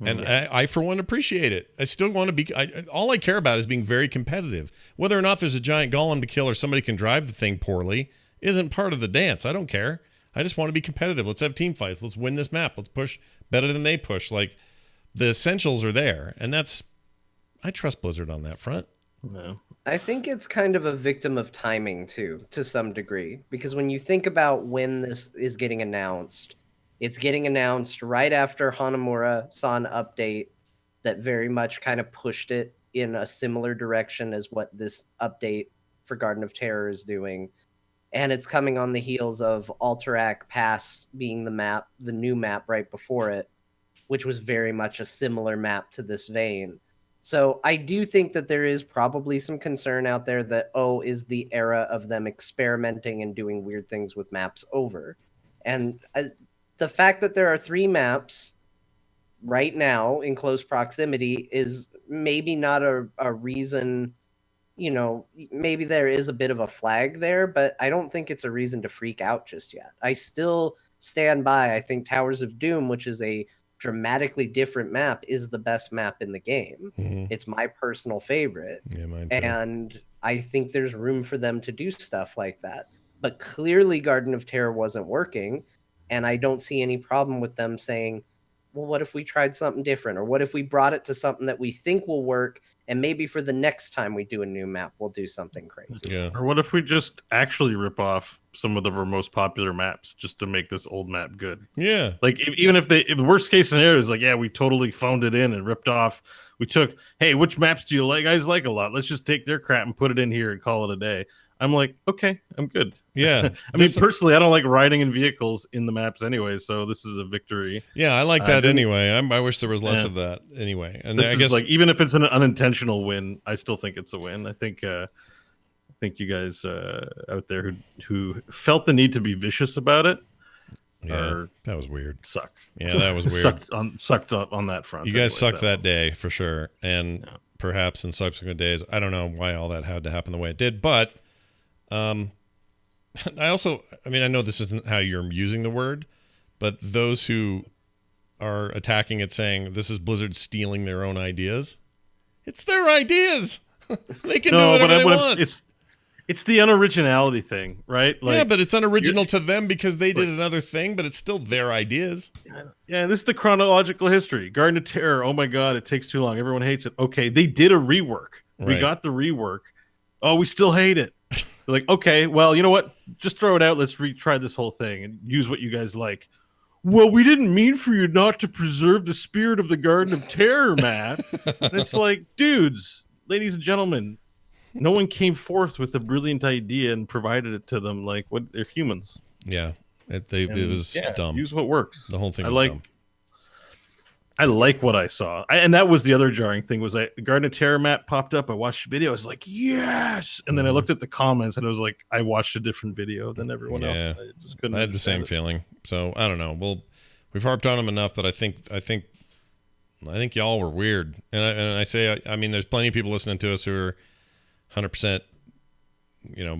And I for one, appreciate it. I still want to be, all I care about is being very competitive. Whether or not there's a giant golem to kill or somebody can drive the thing poorly isn't part of the dance. I don't care. I just want to be competitive. Let's have team fights. Let's win this map. Let's push better than they push. Like, the essentials are there. And I trust Blizzard on that front. No. I think it's kind of a victim of timing too, to some degree, because when you think about when this is getting announced, it's getting announced right after Hanamura saw an update that very much kind of pushed it in a similar direction as what this update for Garden of Terror is doing. And it's coming on the heels of Alterac Pass being the new map right before it, which was very much a similar map to this vein. So I do think that there is probably some concern out there that, is the era of them experimenting and doing weird things with maps over? And the fact that there are 3 maps right now in close proximity is maybe not a reason, maybe there is a bit of a flag there, but I don't think it's a reason to freak out just yet. I still stand by, I think Towers of Doom, which is a dramatically different map, is the best map in the game. It's my personal favorite. Yeah, mine too. And I think there's room for them to do stuff like that. But clearly Garden of Terror wasn't working, and I don't see any problem with them saying, well, what if we tried something different? Or what if we brought it to something that we think will work, and maybe for the next time we do a new map, we'll do something crazy. Yeah. Or what if we just actually rip off some of our most popular maps just to make this old map good? Yeah. Like, even if the worst case scenario is like, yeah, we totally phoned it in and ripped off. We took, hey, which maps do you guys like a lot? Let's just take their crap and put it in here and call it a day. I'm like, okay, I'm good. Yeah. I mean, personally, I don't like riding in vehicles in the maps anyway, so this is a victory. Yeah, I like that anyway. I wish there was less of that anyway. And this I guess, like, even if it's an unintentional win, I still think it's a win. I think you guys out there who felt the need to be vicious about it, that was weird. Suck. Yeah, that was weird. sucked up on that front. You guys sucked that day for sure, and perhaps in subsequent days. I don't know why all that had to happen the way it did, but I know this isn't how you're using the word, but those who are attacking it saying this is Blizzard stealing their own ideas, it's their ideas. They can do whatever they want. It's the unoriginality thing, right? Like, yeah, but it's unoriginal to them because they did another thing, but it's still their ideas. Yeah, this is the chronological history. Garden of Terror, oh my God, it takes too long. Everyone hates it. Okay, they did a rework. Right. We got the rework. Oh, we still hate it. They're like, okay, well, you know what? Just throw it out. Let's retry this whole thing and use what you guys like. Well, we didn't mean for you not to preserve the spirit of the Garden of Terror, Matt. And it's like, dudes, ladies and gentlemen, no one came forth with a brilliant idea and provided it to them. Like, what? They're humans. Yeah, it was dumb. Use what works. The whole thing was dumb. I like what I saw. And that was the other jarring thing was the Garden of Terror map popped up. I watched the video. I was like, yes. And then I looked at the comments and I was like, I watched a different video than everyone else. I just couldn't. I had the same feeling. So I don't know. Well, we've harped on them enough, but I think y'all were weird. And I say, I mean, there's plenty of people listening to us who are 100%,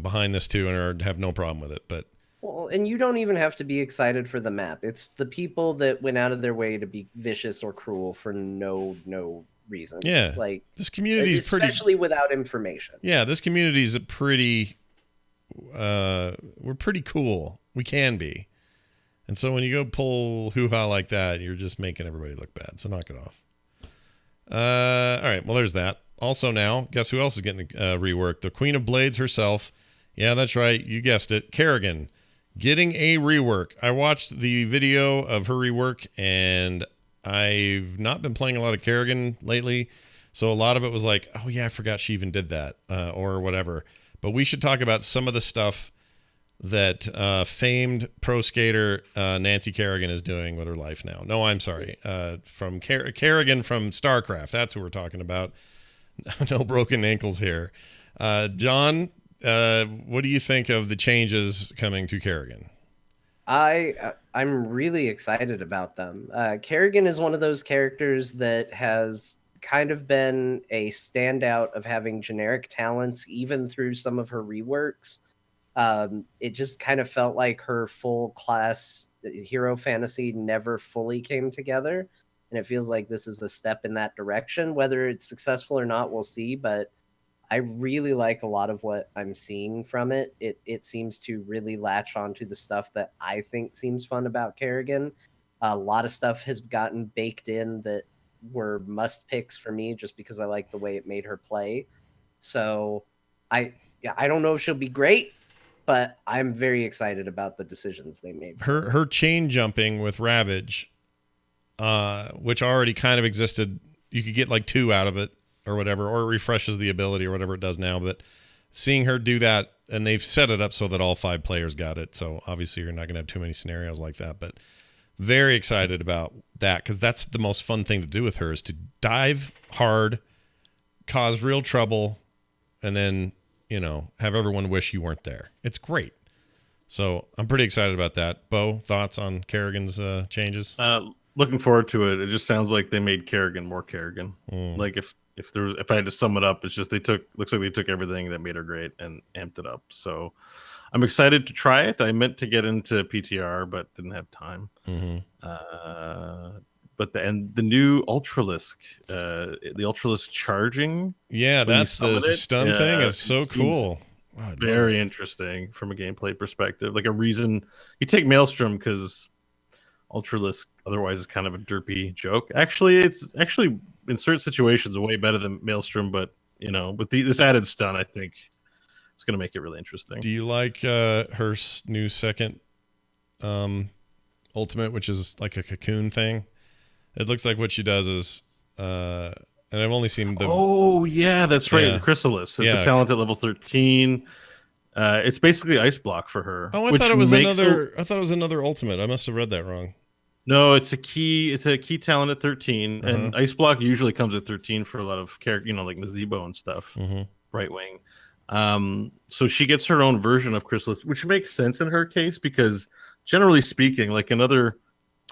behind this too and have no problem with it. But well, and you don't even have to be excited for the map. It's the people that went out of their way to be vicious or cruel for no reason. Yeah, like this community is especially without information. Yeah, this community is we're pretty cool. We can be, and so when you go pull hoo-ha like that, you're just making everybody look bad. So knock it off. All right, well, there's that. Also now, guess who else is getting reworked? The Queen of Blades herself. Yeah, that's right. You guessed it. Kerrigan. Getting a rework. I watched the video of her rework, and I've not been playing a lot of Kerrigan lately, so a lot of it was like, oh yeah, I forgot she even did that, or whatever. But we should talk about some of the stuff that famed pro skater Nancy Kerrigan is doing with her life now. No, I'm sorry. From Kerrigan from StarCraft. That's who we're talking about. No broken ankles here. John, what do you think of the changes coming to Kerrigan? I'm really excited about them. Kerrigan is one of those characters that has kind of been a standout of having generic talents, even through some of her reworks. It just kind of felt like her full class hero fantasy never fully came together, and it feels like this is a step in that direction. Whether it's successful or not, we'll see. But I really like a lot of what I'm seeing from it. It seems to really latch onto the stuff that I think seems fun about Kerrigan. A lot of stuff has gotten baked in that were must picks for me just because I like the way it made her play. So I don't know if she'll be great, but I'm very excited about the decisions they made. Her chain jumping with Ravage, which already kind of existed. You could get like 2 out of it or whatever, or it refreshes the ability or whatever it does now. But seeing her do that, and they've set it up so that all 5 players got it. So obviously you're not going to have too many scenarios like that. But very excited about that, because that's the most fun thing to do with her, is to dive hard, cause real trouble, and then, have everyone wish you weren't there. It's great. So I'm pretty excited about that. Bo, thoughts on Kerrigan's changes? Looking forward to it. It just sounds like they made Kerrigan more Kerrigan. Like if I had to sum it up, it's just looks like they took everything that made her great and amped it up. So I'm excited to try it. I meant to get into PTR, but didn't have time. But the new Ultralisk, the Ultralisk charging. Yeah, that's the stun thing is so cool. Wow, very interesting from a gameplay perspective. Like a reason you take Maelstrom because Ultralisk otherwise is kind of a derpy joke. Actually, it's in certain situations way better than Maelstrom, but with this added stun, I think it's going to make it really interesting. Do you like her new second ultimate, which is like a cocoon thing? It looks like what she does is, and I've only seen the. Oh yeah, that's right. Yeah. The Chrysalis. It's a talent at level 13. It's basically ice block for her. Oh, I thought it was another. I thought it was another ultimate. I must have read that wrong. No, it's a key. It's a key talent at 13, and ice block usually comes at 13 for a lot of character, like Nazebo and stuff. Brightwing. So she gets her own version of Chrysalis, which makes sense in her case because, generally speaking, like another.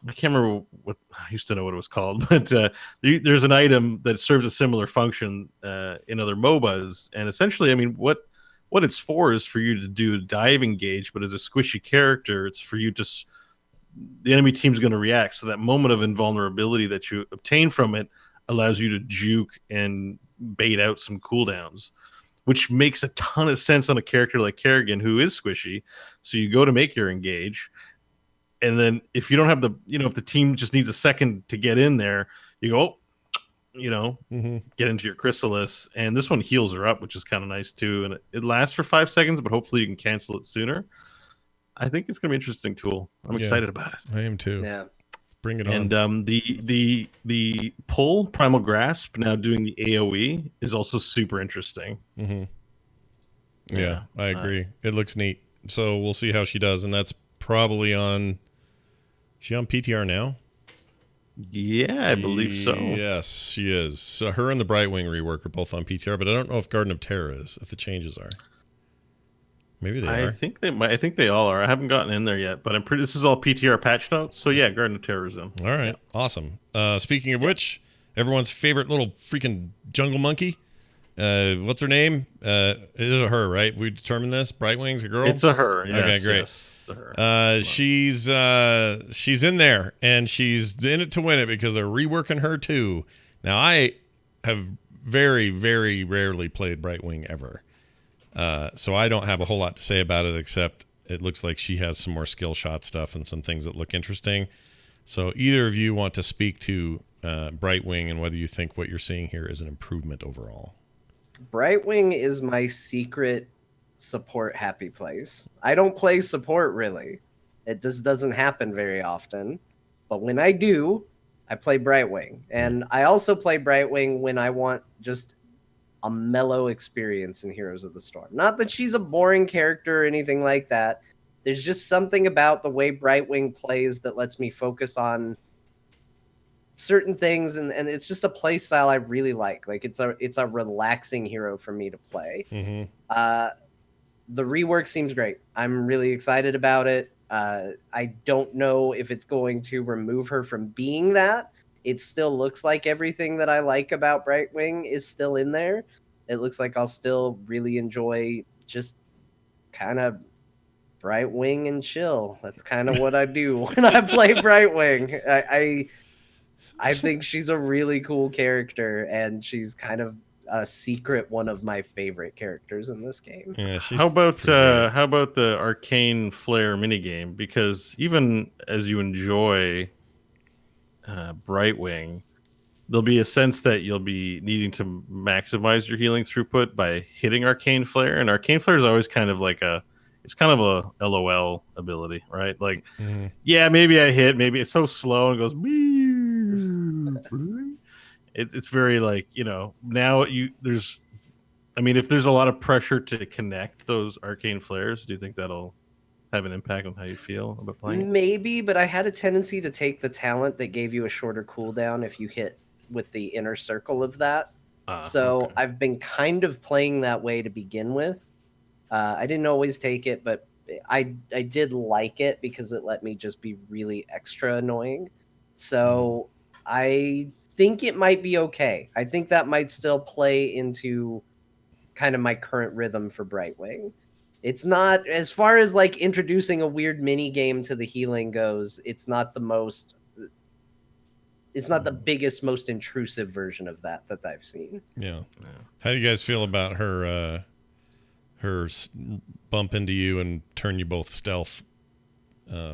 I can't remember what I used to know what it was called, but there's an item that serves a similar function in other MOBAs, and essentially, I mean, what it's for is for you to do dive engage, but as a squishy character, it's for you to the enemy team's going to react. So that moment of invulnerability that you obtain from it allows you to juke and bait out some cooldowns, which makes a ton of sense on a character like Kerrigan, who is squishy. So you go to make your engage. And then if you don't have if the team just needs a second to get in there, you go, get into your Chrysalis. And this one heals her up, which is kind of nice too. And it lasts for 5 seconds, but hopefully you can cancel it sooner. I think it's going to be an interesting tool. I'm excited about it. I am too. Yeah. Bring it on. And the pull, Primal Grasp, now doing the AoE is also super interesting. Yeah, I agree. It looks neat. So we'll see how she does. And that's probably on... Is she on PTR now? Yeah, I believe so. Yes, she is. So her and the Brightwing rework are both on PTR, but I don't know if Garden of Terror is, if the changes are. Maybe they are. I think they might. I think they all are. I haven't gotten in there yet, but I'm pretty. This is all PTR patch notes. So yeah, Garden of Terror is in. All right, awesome. Speaking of which, everyone's favorite little freaking jungle monkey. What's her name? It is a her, right? We determined this. Brightwing's a girl. It's a her. Yes, okay, great. Yes. She's in there, and she's in it to win it because they're reworking her too. Now I have very, very rarely played Brightwing ever, so I don't have a whole lot to say about it except it looks like she has some more skill shot stuff and some things that look interesting. So either of you want to speak to Brightwing and whether you think what you're seeing here is an improvement overall? Brightwing is my secret support happy place. I don't play support really. It just doesn't happen very often. But when I do, I play Brightwing. And I also play Brightwing when I want just a mellow experience in Heroes of the Storm. Not that she's a boring character or anything like that. There's just something about the way Brightwing plays that lets me focus on certain things, and it's just a play style I really like. Like it's a relaxing hero for me to play. the rework seems great. I'm really excited about it. I don't know if it's going to remove her from being that. It still looks like everything that I like about Brightwing is still in there. It looks like I'll still really enjoy just kind of Brightwing and chill. That's kind of what I do when I play Brightwing. I think she's a really cool character, and she's kind of a secret one of my favorite characters in this game. Yeah, she's How about pretty great. how about the Arcane Flare minigame? Because even as you enjoy Brightwing, there'll be a sense that you'll be needing to maximize your healing throughput by hitting Arcane Flare, and Arcane Flare is always kind of like it's kind of a LOL ability, right? Like, yeah, maybe I hit, maybe it's so slow and it goes. It's very like, now there's. I mean, if there's a lot of pressure to connect those arcane flares, do you think that'll have an impact on how you feel about playing it? Maybe, but I had a tendency to take the talent that gave you a shorter cooldown if you hit with the inner circle of that. So Okay. I've been kind of playing that way to begin with. I didn't always take it, but I did like it because it let me just be really extra annoying. So I think it might be okay. I think that might still play into kind of my current rhythm for Brightwing. It's not, as far as like introducing a weird mini game to the healing goes, it's not the biggest, most intrusive version of that I've seen. Yeah. How do you guys feel about her bump into you and turn you both stealth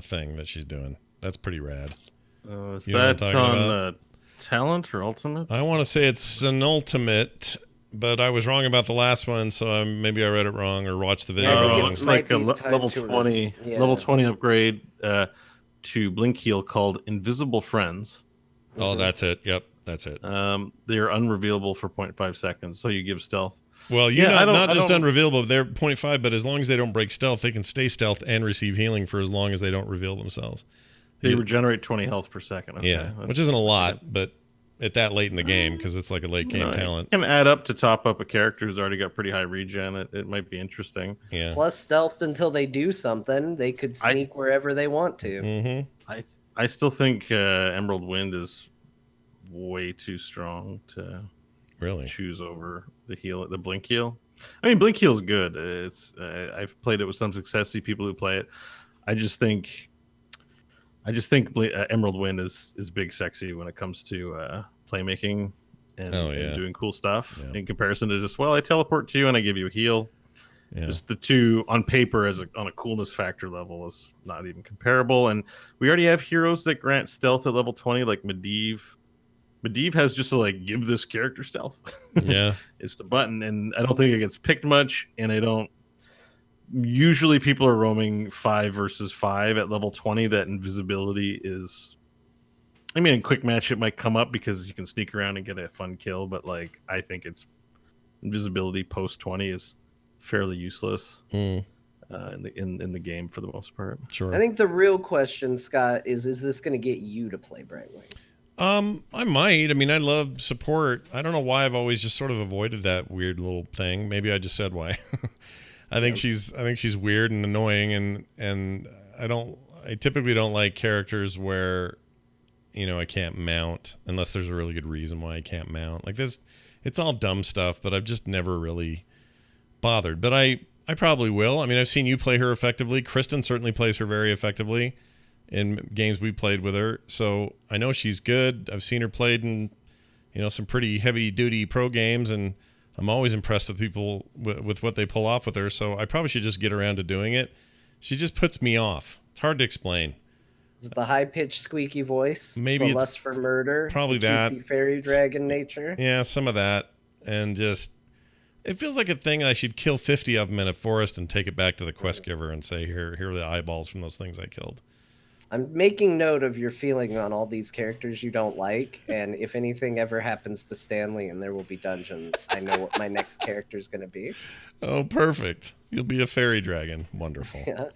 thing that she's doing? That's pretty rad. Is You know what I'm that talking on about? talent or ultimate? I want to say it's an ultimate, but I was wrong about the last one, so maybe I read it wrong or watched the video I think wrong. it It's might like a be tied level to her. 20 Yeah. level 20 upgrade to Blink Heal called Invisible Friends. Oh, that's it. Yep, that's it. They are unrevealable for 0.5 seconds, so you give stealth. Well, Yeah, not I just don't- unrevealable, they're 0.5, but as long as they don't break stealth, they can stay stealth and receive healing for as long as they don't reveal themselves. They regenerate 20 health per second. Okay, Yeah, which isn't a lot, but at that late in the game, because it's like a late game talent. It can add up to top up a character who's already got pretty high regen. It might be interesting. Yeah. Plus stealth until they do something. They could sneak wherever they want to. Mm-hmm. I still think Emerald Wind is way too strong to Really? choose over the Blink Heal. I mean, Blink Heal is good. It's I've played it with some success. See people who play it. I just think Emerald Wind is big sexy when it comes to playmaking and doing cool stuff in comparison to just, well, I teleport to you and I give you a heal. Yeah. Just the two on paper on a coolness factor level is not even comparable. And we already have heroes that grant stealth at level 20, like Medivh. Medivh has just to like give this character stealth. Yeah. It's the button, and I don't think it gets picked much. And I don't. Usually, people are roaming 5 versus 5 at level 20. That invisibility is. I mean, in quick match, it might come up because you can sneak around and get a fun kill. But like, I think it's invisibility post 20 is fairly useless in the game for the most part. Sure. I think the real question, Scott, is this going to get you to play Brightwing? I might. I mean, I love support. I don't know why I've always just sort of avoided that weird little thing. Maybe I just said why. I think she's weird and annoying, and I typically don't like characters where, I can't mount unless there's a really good reason why I can't mount. Like this, it's all dumb stuff, but I've just never really bothered. But I probably will. I mean, I've seen you play her effectively. Kristen certainly plays her very effectively in games we played with her. So I know she's good. I've seen her played in, some pretty heavy duty pro games, and I'm always impressed with people with what they pull off with her. So I probably should just get around to doing it. She just puts me off. It's hard to explain. Is it the high-pitched, squeaky voice? Maybe the it's lust for murder? probably the that. cutesy fairy dragon nature? Yeah, some of that. And just, it feels like a thing I should kill 50 of them in a forest and take it back to the quest giver and say, here are the eyeballs from those things I killed. I'm making note of your feeling on all these characters you don't like, and if anything ever happens to Stanley and there will be dungeons, I know what my next character is going to be. Oh, perfect. You'll be a fairy dragon. Wonderful. Yeah.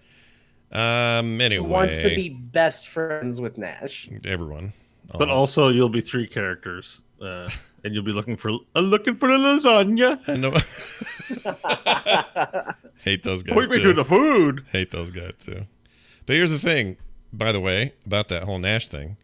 Anyway. Who wants to be best friends with Nash? Everyone. But also, you'll be 3 characters, and you'll be looking for the lasagna. I know. Hate those guys Point me to too. the food. Hate those guys too. But here's the thing, by the way, about that whole Nash thing,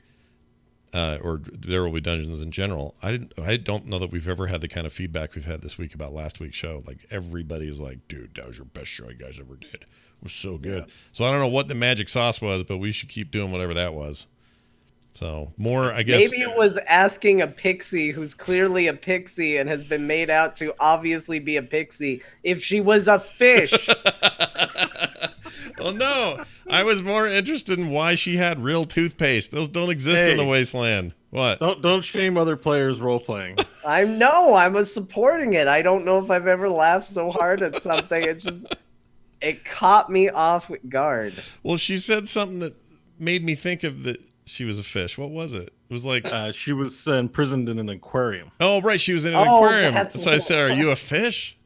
or There Will Be Dungeons in general. I don't know that we've ever had the kind of feedback we've had this week about last week's show. Like everybody's like, dude, that was your best show you guys ever did. It was so good. Yeah. So I don't know what the magic sauce was, but we should keep doing whatever that was. So more, I guess. Maybe it was asking a pixie who's clearly a pixie and has been made out to obviously be a pixie if she was a fish. Well, no. I was more interested in why she had real toothpaste. Those don't exist in the wasteland. What? Don't shame other players role playing. I was supporting it. I don't know if I've ever laughed so hard at something. It caught me off guard. Well, she said something that made me think of that she was a fish. What was it? It was like she was imprisoned in an aquarium. Oh, right. She was in an aquarium. That's so I said, "Are you a fish?"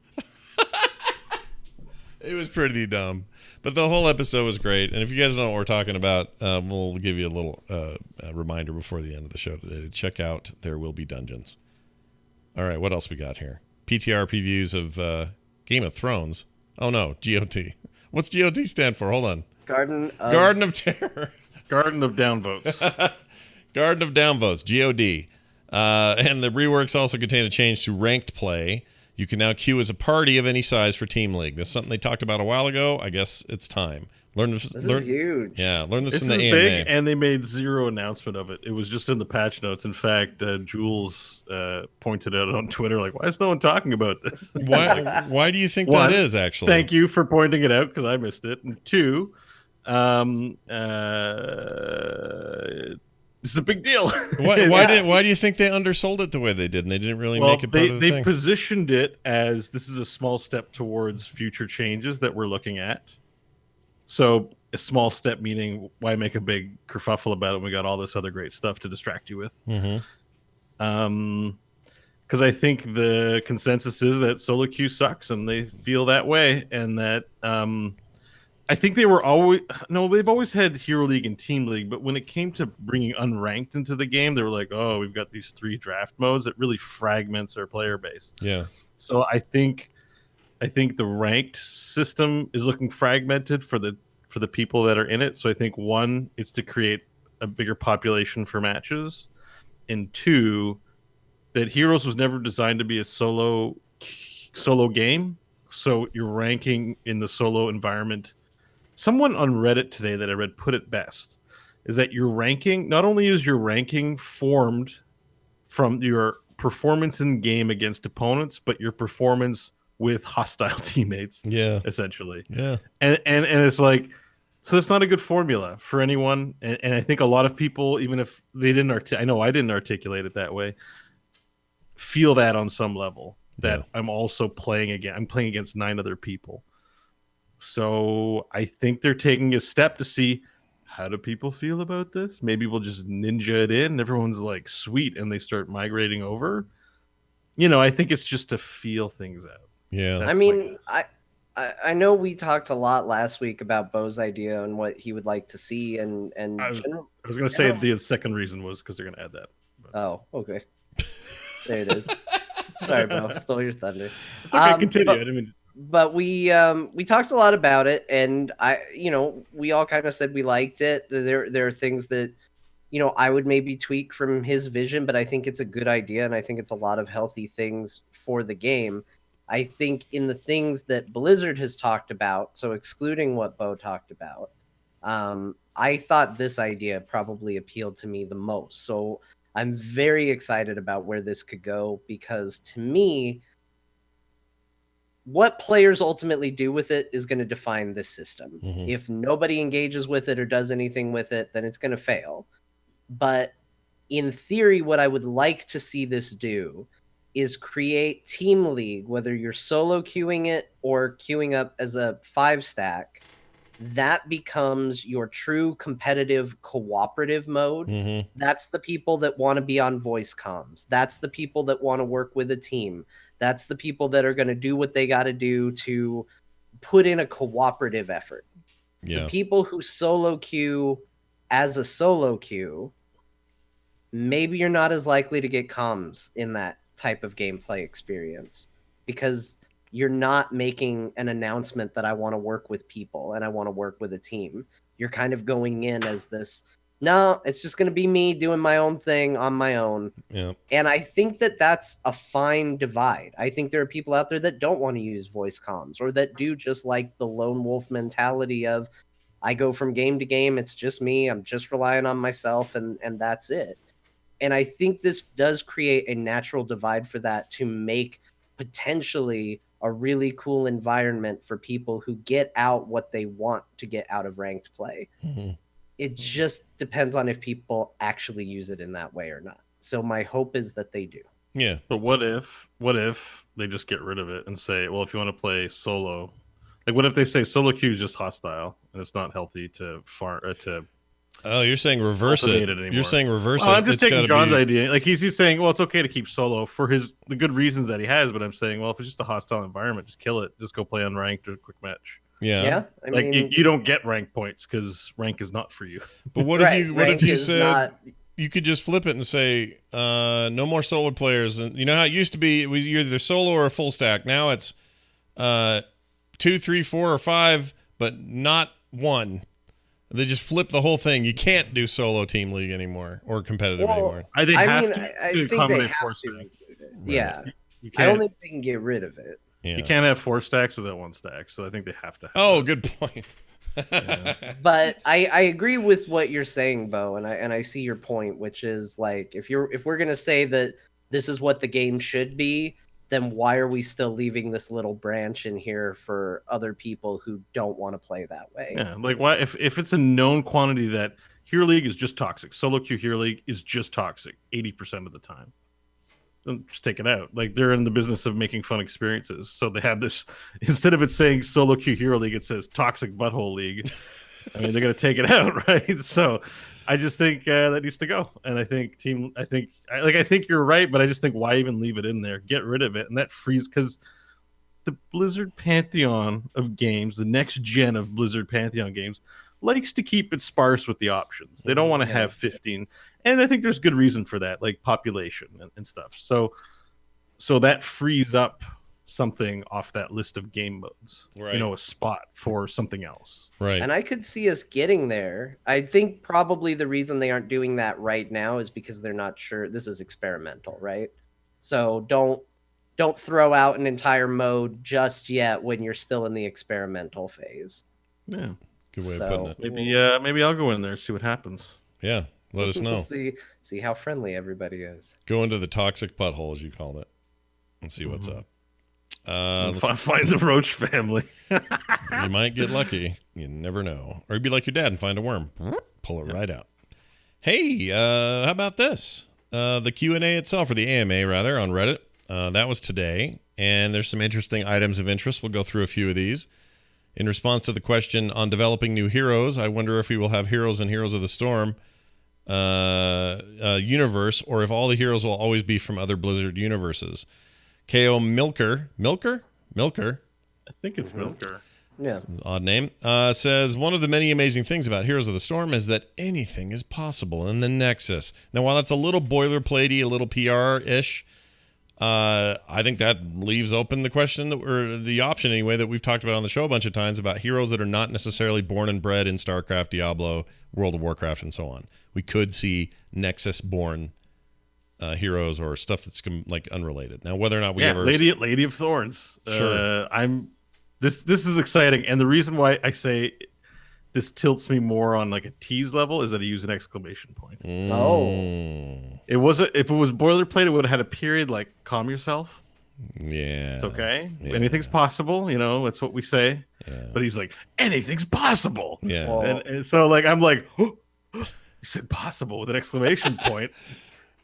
It was pretty dumb. But the whole episode was great. And if you guys don't know what we're talking about, we'll give you a little reminder before the end of the show today to check out There Will Be Dungeons. All right, what else we got here? PTR previews of Game of Thrones. Oh, no, GOT. What's GOT stand for? Hold on. Garden of Terror. Garden of Downvotes. Garden of Downvotes, GOD. And the reworks also contain a change to ranked play. You can now queue as a party of any size for Team League. This is something they talked about a while ago. I guess it's time. This is huge. Yeah, learn this This from the is AMA. big, and they made zero announcement of it. It was just in the patch notes. In fact, Jules pointed out on Twitter, like, why is no one talking about this? Why do you think One, that is, actually? Thank you for pointing it out, because I missed it. And two, this is a big deal. Why do you think they undersold it the way they did, and they didn't really make it part of the thing? They positioned it as this is a small step towards future changes that we're looking at. So a small step meaning why make a big kerfuffle about it when we got all this other great stuff to distract you with? Mm-hmm. Because I think the consensus is that solo queue sucks, and they feel that way, and that I think they've always had Hero League and Team League, but when it came to bringing unranked into the game, they were like, oh, we've got these 3 draft modes. It really fragments our player base. Yeah. So I think the ranked system is looking fragmented for the people that are in it. So I think 1, it's to create a bigger population for matches, and 2, that Heroes was never designed to be a solo game. So your ranking in the solo environment. Someone on Reddit today that I read put it best, is that your ranking, not only is your ranking formed from your performance in game against opponents, but your performance with hostile teammates. Yeah. Essentially. Yeah. And it's like, so it's not a good formula for anyone. And I think a lot of people, even if they didn't I know I didn't articulate it that way, feel that on some level, that I'm also playing against 9 other people. So I think they're taking a step to see, how do people feel about this? Maybe we'll just ninja it in and everyone's like, sweet, and they start migrating over. I think it's just to feel things out. Yeah. I mean, I know we talked a lot last week about Bo's idea and what he would like to see, and I was going to say the second reason was because they're going to add that. But. Oh, okay. There it is. Sorry, Bo. Stole your thunder. It's okay, continue. But we talked a lot about it, and we all kind of said we liked it. There are things that I would maybe tweak from his vision, but I think it's a good idea, and I think it's a lot of healthy things for the game. I think in the things that Blizzard has talked about, so excluding what Bo talked about, I thought this idea probably appealed to me the most. So I'm very excited about where this could go, because to me, what players ultimately do with it is going to define this system. Mm-hmm. If nobody engages with it or does anything with it, then it's going to fail. But in theory, what I would like to see this do is create Team League, whether you're solo queuing it or queuing up as a 5-stack, that becomes your true competitive cooperative mode. Mm-hmm. That's the people that want to be on voice comms. That's the people that want to work with a team. That's the people that are going to do what they got to do to put in a cooperative effort. Yeah. The people who solo queue as a solo queue, maybe you're not as likely to get comms in that type of gameplay experience, because you're not making an announcement that I want to work with people and I want to work with a team. You're kind of going in as this, no, it's just going to be me doing my own thing on my own. Yeah. And I think that that's a fine divide. I think there are people out there that don't want to use voice comms, or that do just like the lone wolf mentality of, I go from game to game, it's just me, I'm just relying on myself, and that's it. And I think this does create a natural divide for that, to make potentially a really cool environment for people who get out what they want to get out of ranked play. Mm-hmm. It just depends on if people actually use it in that way or not. So my hope is that they do. Yeah. But what if they just get rid of it and say, well, if you want to play solo, like what if they say solo queue is just hostile and it's not healthy to Oh, you're saying reverse it. cultivate it anymore? You're saying reverse it. I'm just It's taking gotta John's be- idea. Like he's saying, well, it's okay to keep solo for the good reasons that he has. But I'm saying, well, if it's just a hostile environment, just kill it. Just go play unranked or a quick match. Yeah. I Like mean, you don't get rank points because rank is not for you. But what right, if you what rank if you is said not- you could just flip it and say no more solo players? And you know how it used to be, it was you're either solo or a full stack. Now it's 2, 3, 4, or 5, but not 1. They just flip the whole thing. You can't do solo team league anymore or competitive anymore. I think I have mean, to I think they accommodate have 4 to. stacks. Yeah. You I don't can't, think they can get rid of it. Yeah. you can't have 4 stacks without 1 stack. So I think they have to. Have Oh, that. good point. But I agree with what you're saying, Bo, and I see your point, which is like, if we're gonna say that this is what the game should be, then why are we still leaving this little branch in here for other people who don't want to play that way? Yeah, like why if it's a known quantity that Hero League is just toxic, solo queue Hero League is just toxic 80% of the time, then just take it out. Like they're in the business of making fun experiences, so they have this, instead of it saying solo queue Hero League, it says toxic butthole league. I mean, they're gonna take it out, right? So I just think that needs to go, and I think you're right, but I just think why even leave it in there? Get rid of it, and that frees, because the Blizzard pantheon of games, the next gen of Blizzard pantheon games, likes to keep it sparse with the options. They don't want to have 15, and I think there's good reason for that, like population and stuff. So that frees up something off that list of game modes, Right. a spot for something else. Right. And I could see us getting there. I think probably the reason they aren't doing that right now is because they're not sure. This is experimental, right? So don't throw out an entire mode just yet when you're still in the experimental phase. Yeah, Good way of So- putting it. maybe I'll go in there, see what happens. Yeah. Let us know. See how friendly everybody is. Go into the toxic butthole, as you called it, and see what's up. Find the Roach family. You might get lucky. You never know. Or you'd be like your dad and find a worm. Pull it right out. Hey, how about this? The Q&A itself, or the AMA rather, on Reddit. That was today. And there's some interesting items of interest. We'll go through a few of these. In response to the question on developing new heroes, I wonder if we will have heroes in Heroes of the Storm universe, or if all the heroes will always be from other Blizzard universes. KO Milker? I think it's Milker. Yeah. Odd name. Says, one of the many amazing things about Heroes of the Storm is that anything is possible in the Nexus. Now, while that's a little boilerplatey, a little PR-ish, I think that leaves open the question, or the option anyway, that we've talked about on the show a bunch of times, about heroes that are not necessarily born and bred in StarCraft, Diablo, World of Warcraft, and so on. We could see Nexus-born heroes or stuff that's like unrelated. Now, whether or not we ever... Lady of Thorns. Sure. This is exciting, and the reason why I say this tilts me more on like a tease level is that I use an exclamation point. Oh. It wasn't. If it was boilerplate, it would have had a period like "calm yourself." Yeah. It's okay. Yeah. Anything's possible. That's what we say. Yeah. But he's like, anything's possible. Yeah. Well, And so like I'm like, oh, he said possible with an exclamation point.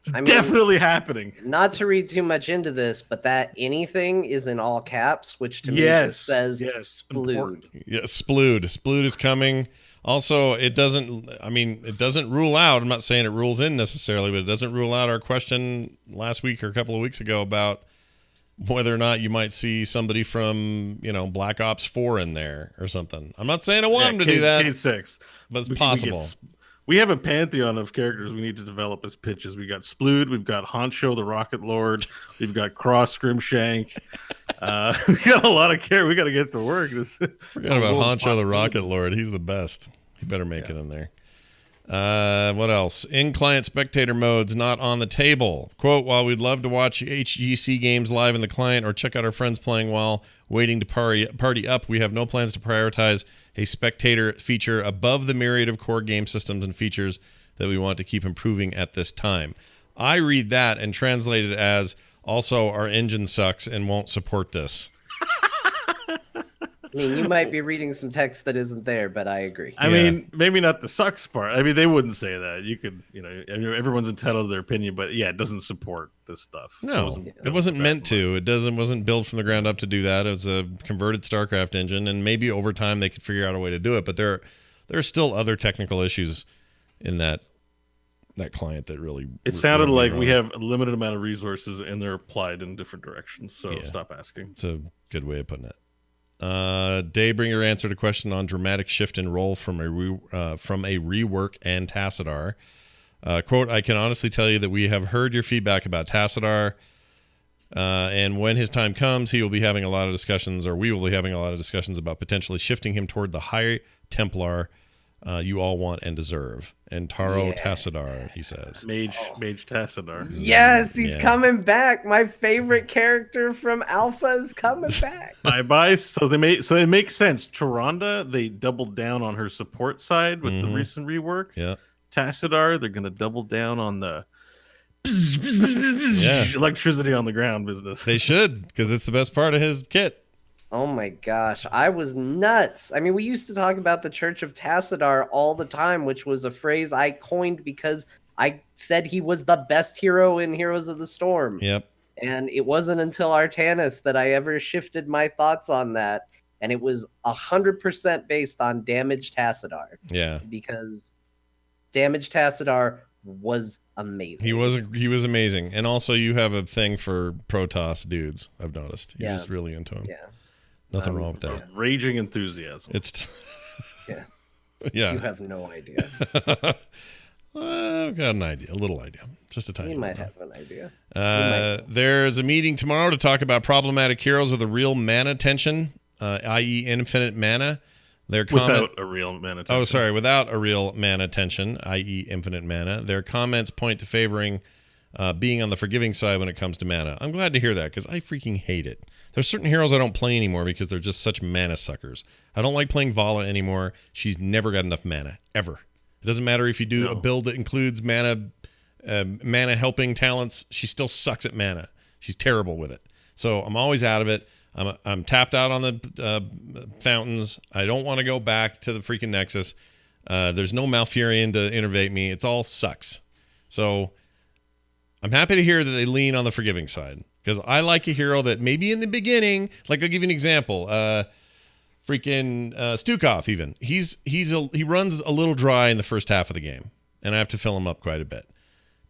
It's I mean- definitely happening. Not to read too much into this, but that anything is in all caps, which to me Yes, just says yes, splood. important. Yeah, Splood. Splood is coming. Also, it doesn't rule out, I'm not saying it rules in necessarily, but it doesn't rule out our question last week or a couple of weeks ago about whether or not you might see somebody from, Black Ops 4 in there or something. I'm not saying I want them to do that, Cade 6. but it's We possible. We have a pantheon of characters we need to develop as pitches. We got Splood, we've got Honcho, the Rocket Lord, we've got Cross Scrimshank. We got a lot of care. We got to get to work. Forgot about Honcho the Rocket Lord. He's the best. He better make it in there. What else? In-client spectator mode's not on the table. Quote, while we'd love to watch HGC games live in the client or check out our friends playing while waiting to party up, we have no plans to prioritize a spectator feature above the myriad of core game systems and features that we want to keep improving at this time. I read that and translate it as, also, our engine sucks and won't support this. I mean, you might be reading some text that isn't there, but I agree. I mean, maybe not the sucks part. I mean, they wouldn't say that. You could, everyone's entitled to their opinion, but yeah, it doesn't support this stuff. No, it wasn't meant to. It wasn't built from the ground up to do that. It was a converted StarCraft engine, and maybe over time they could figure out a way to do it. But there are still other technical issues in that client that really. It sounded like we have a limited amount of resources, and they're applied in different directions. So stop asking. It's a good way of putting it. Daybringer answered a question on dramatic shift in role from a rework and Tassadar. Quote, I can honestly tell you that we have heard your feedback about Tassadar, and when his time comes, we will be having a lot of discussions about potentially shifting him toward the High Templar you all want and deserve. And Taro Tassadar, he says. Mage Tassadar. Yes, he's coming back. My favorite character from Alpha is coming back. Bye. So it makes sense. Tyrande, they doubled down on her support side with the recent rework. Yeah. Tassadar, they're gonna double down on the electricity on the ground business. They should, because it's the best part of his kit. Oh my gosh, I was nuts. I mean, we used to talk about the Church of Tassadar all the time, which was a phrase I coined because I said he was the best hero in Heroes of the Storm. Yep. And it wasn't until Artanis that I ever shifted my thoughts on that. And it was 100% based on Damage Tassadar. Yeah. Because Damage Tassadar was amazing. He was amazing. And also you have a thing for Protoss dudes, I've noticed. You're just really into him. Yeah. Nothing wrong with that. Raging enthusiasm. Yeah. Yeah. You have no idea. I've got an idea, a little idea, just a tiny. You might have an idea. There's a meeting tomorrow to talk about problematic heroes with a real mana tension, i.e., infinite mana. Without a real mana tension. Without a real mana tension, i.e., infinite mana. Their comments point to favoring being on the forgiving side when it comes to mana. I'm glad to hear that because I freaking hate it. There's certain heroes I don't play anymore because they're just such mana suckers. I don't like playing Vala anymore. She's never got enough mana, ever. It doesn't matter if you do a build that includes mana helping talents. She still sucks at mana. She's terrible with it. So I'm always out of it. I'm tapped out on the fountains. I don't want to go back to the freaking Nexus. There's no Malfurion to innervate me. It's all sucks. So I'm happy to hear that they lean on the forgiving side. Because I like a hero that maybe in the beginning, like I'll give you an example, Stukov even. He runs a little dry in the first half of the game, and I have to fill him up quite a bit.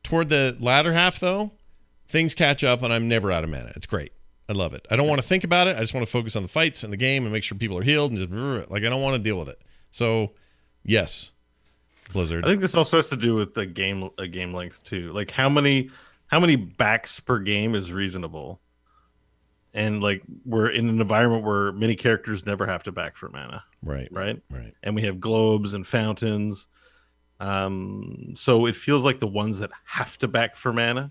Toward the latter half, though, things catch up, and I'm never out of mana. It's great. I love it. I don't want to think about it. I just want to focus on the fights and the game and make sure people are healed and just I don't want to deal with it. So, yes, Blizzard. I think this also has to do with the game length too. Like how many backs per game is reasonable? And like we're in an environment where many characters never have to back for mana. Right. And we have globes and fountains. So it feels like the ones that have to back for mana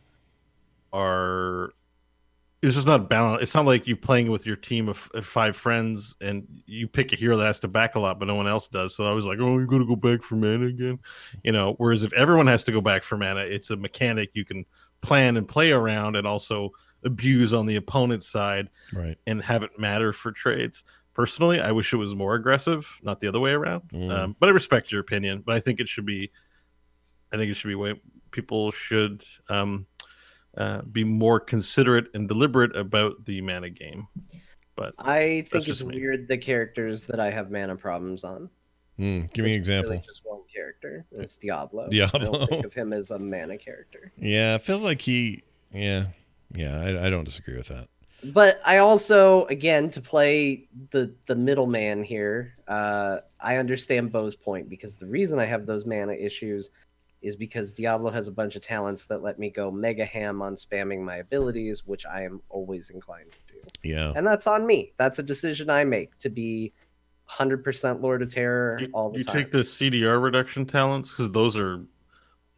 it's just not balanced. It's not like you playing with your team of 5 friends and you pick a hero that has to back a lot, but no one else does. So I was like, oh, you're going to go back for mana again? Whereas if everyone has to go back for mana, it's a mechanic you can plan and play around and also abuse on the opponent's side and have it matter for trades. Personally, I wish it was more aggressive, not the other way around. But I respect your opinion, but I think it should be way people should be more considerate and deliberate about the mana game. But I think it's weird the characters that I have mana problems on. Give me an example. Really just one character. It's Diablo. I don't think of him as a mana character. Yeah, it feels like I don't disagree with that. But I also, again, to play the middleman here, I understand Bo's point because the reason I have those mana issues is because Diablo has a bunch of talents that let me go mega ham on spamming my abilities, which I am always inclined to do. Yeah. And that's on me. That's a decision I make to be 100% Lord of Terror all the You time. take the CDR reduction talents because those are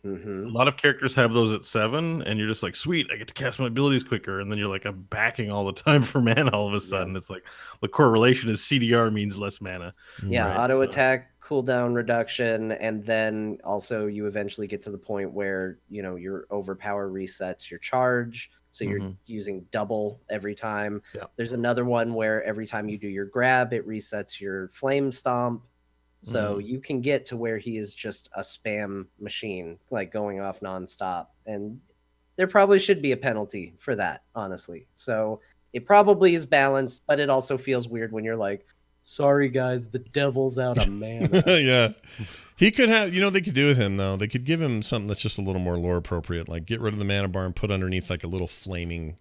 a lot of characters have those at 7, and you're just like, sweet, I get to cast my abilities quicker, and then you're like, I'm backing all the time for mana. All of a sudden, it's like the correlation is CDR means less mana. Yeah, Right, auto so- attack, cooldown reduction, and then also you eventually get to the point where your overpower resets your charge, so you're using double every time. Yeah. There's another one where every time you do your grab, it resets your flame stomp. So you can get to where he is just a spam machine, like going off nonstop. And there probably should be a penalty for that, honestly. So it probably is balanced, but it also feels weird when you're like, sorry guys, the devil's out of mana. Yeah. He could have, they could do with him, though. They could give him something that's just a little more lore appropriate, like get rid of the mana bar and put underneath like a little flaming,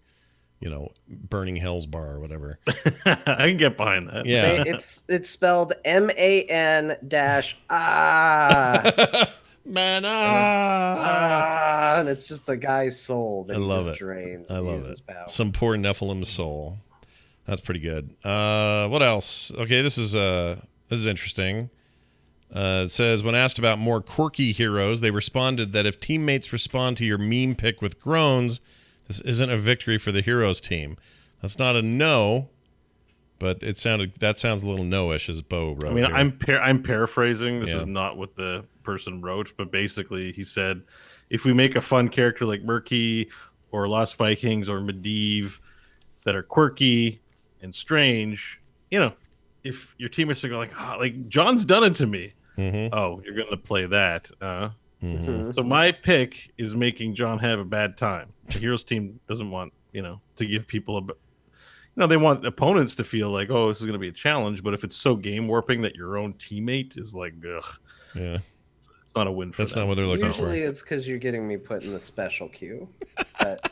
burning hell's bar or whatever. I can get behind that. Yeah. It's spelled MAN-. Mana. And it's just a guy's soul that I love just it. drains. I to love use it. his power. Some poor Nephilim soul. That's pretty good. What else? Okay, this is interesting. It says, when asked about more quirky heroes, they responded that if teammates respond to your meme pick with groans, this isn't a victory for the heroes team. That's not a no, but that sounds a little no-ish, as Bo wrote. I mean, here. I'm paraphrasing. This Yeah. is not what the person wrote, but basically he said, if we make a fun character like Murky or Lost Vikings or Medivh that are quirky and strange, if your teammates are going like John's done it to me. Oh, you're going to play that. So my pick is making John have a bad time. The heroes team doesn't want, to give people they want opponents to feel like, oh, this is going to be a challenge. But if it's so game warping that your own teammate is like, ugh, Yeah. it's not a win for That's them. not what they're looking Usually for. it's because you're getting me put in the special queue. But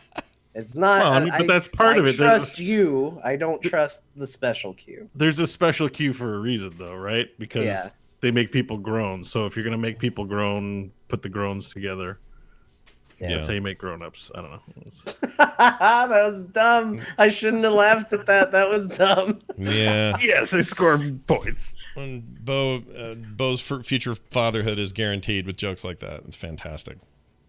it's not. Well, I mean, but that's part of it. I trust you. I don't trust the special queue. There's a special queue for a reason, though, right? Because they make people groan. So if you're going to make people groan, put the groans together. Yeah. That's how you make grown-ups. I don't know. That was dumb. I shouldn't have laughed at that. That was dumb. Yeah. Yes, I scored points. And Bo's future fatherhood is guaranteed with jokes like that. It's fantastic.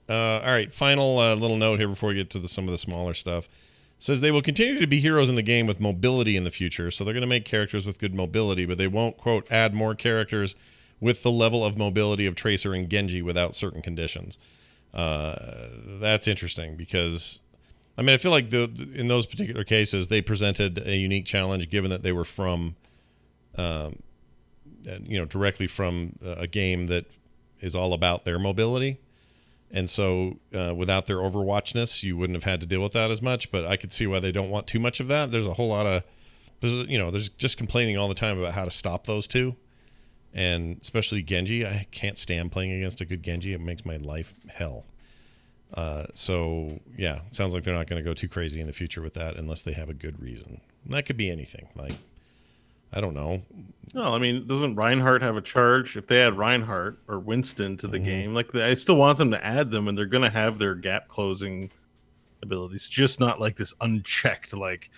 All right, final little note here before we get to some of the smaller stuff. It says they will continue to be heroes in the game with mobility in the future, so they're going to make characters with good mobility, but they won't, quote, add more characters with the level of mobility of Tracer and Genji without certain conditions. That's interesting because, I mean, I feel like in those particular cases, they presented a unique challenge given that they were from, directly from a game that is all about their mobility. And so without their Overwatchness, you wouldn't have had to deal with that as much. But I could see why they don't want too much of that. There's a whole lot of, there's just complaining all the time about how to stop those two. And especially Genji. I can't stand playing against a good Genji. It makes my life hell. So, yeah, it sounds like they're not going to go too crazy in the future with that unless they have a good reason. And that could be anything. Like, I don't know. No, I mean, doesn't Reinhardt have a charge? If they add Reinhardt or Winston to the game, like I still want them to add them, and they're going to have their gap closing abilities, just not like this unchecked, like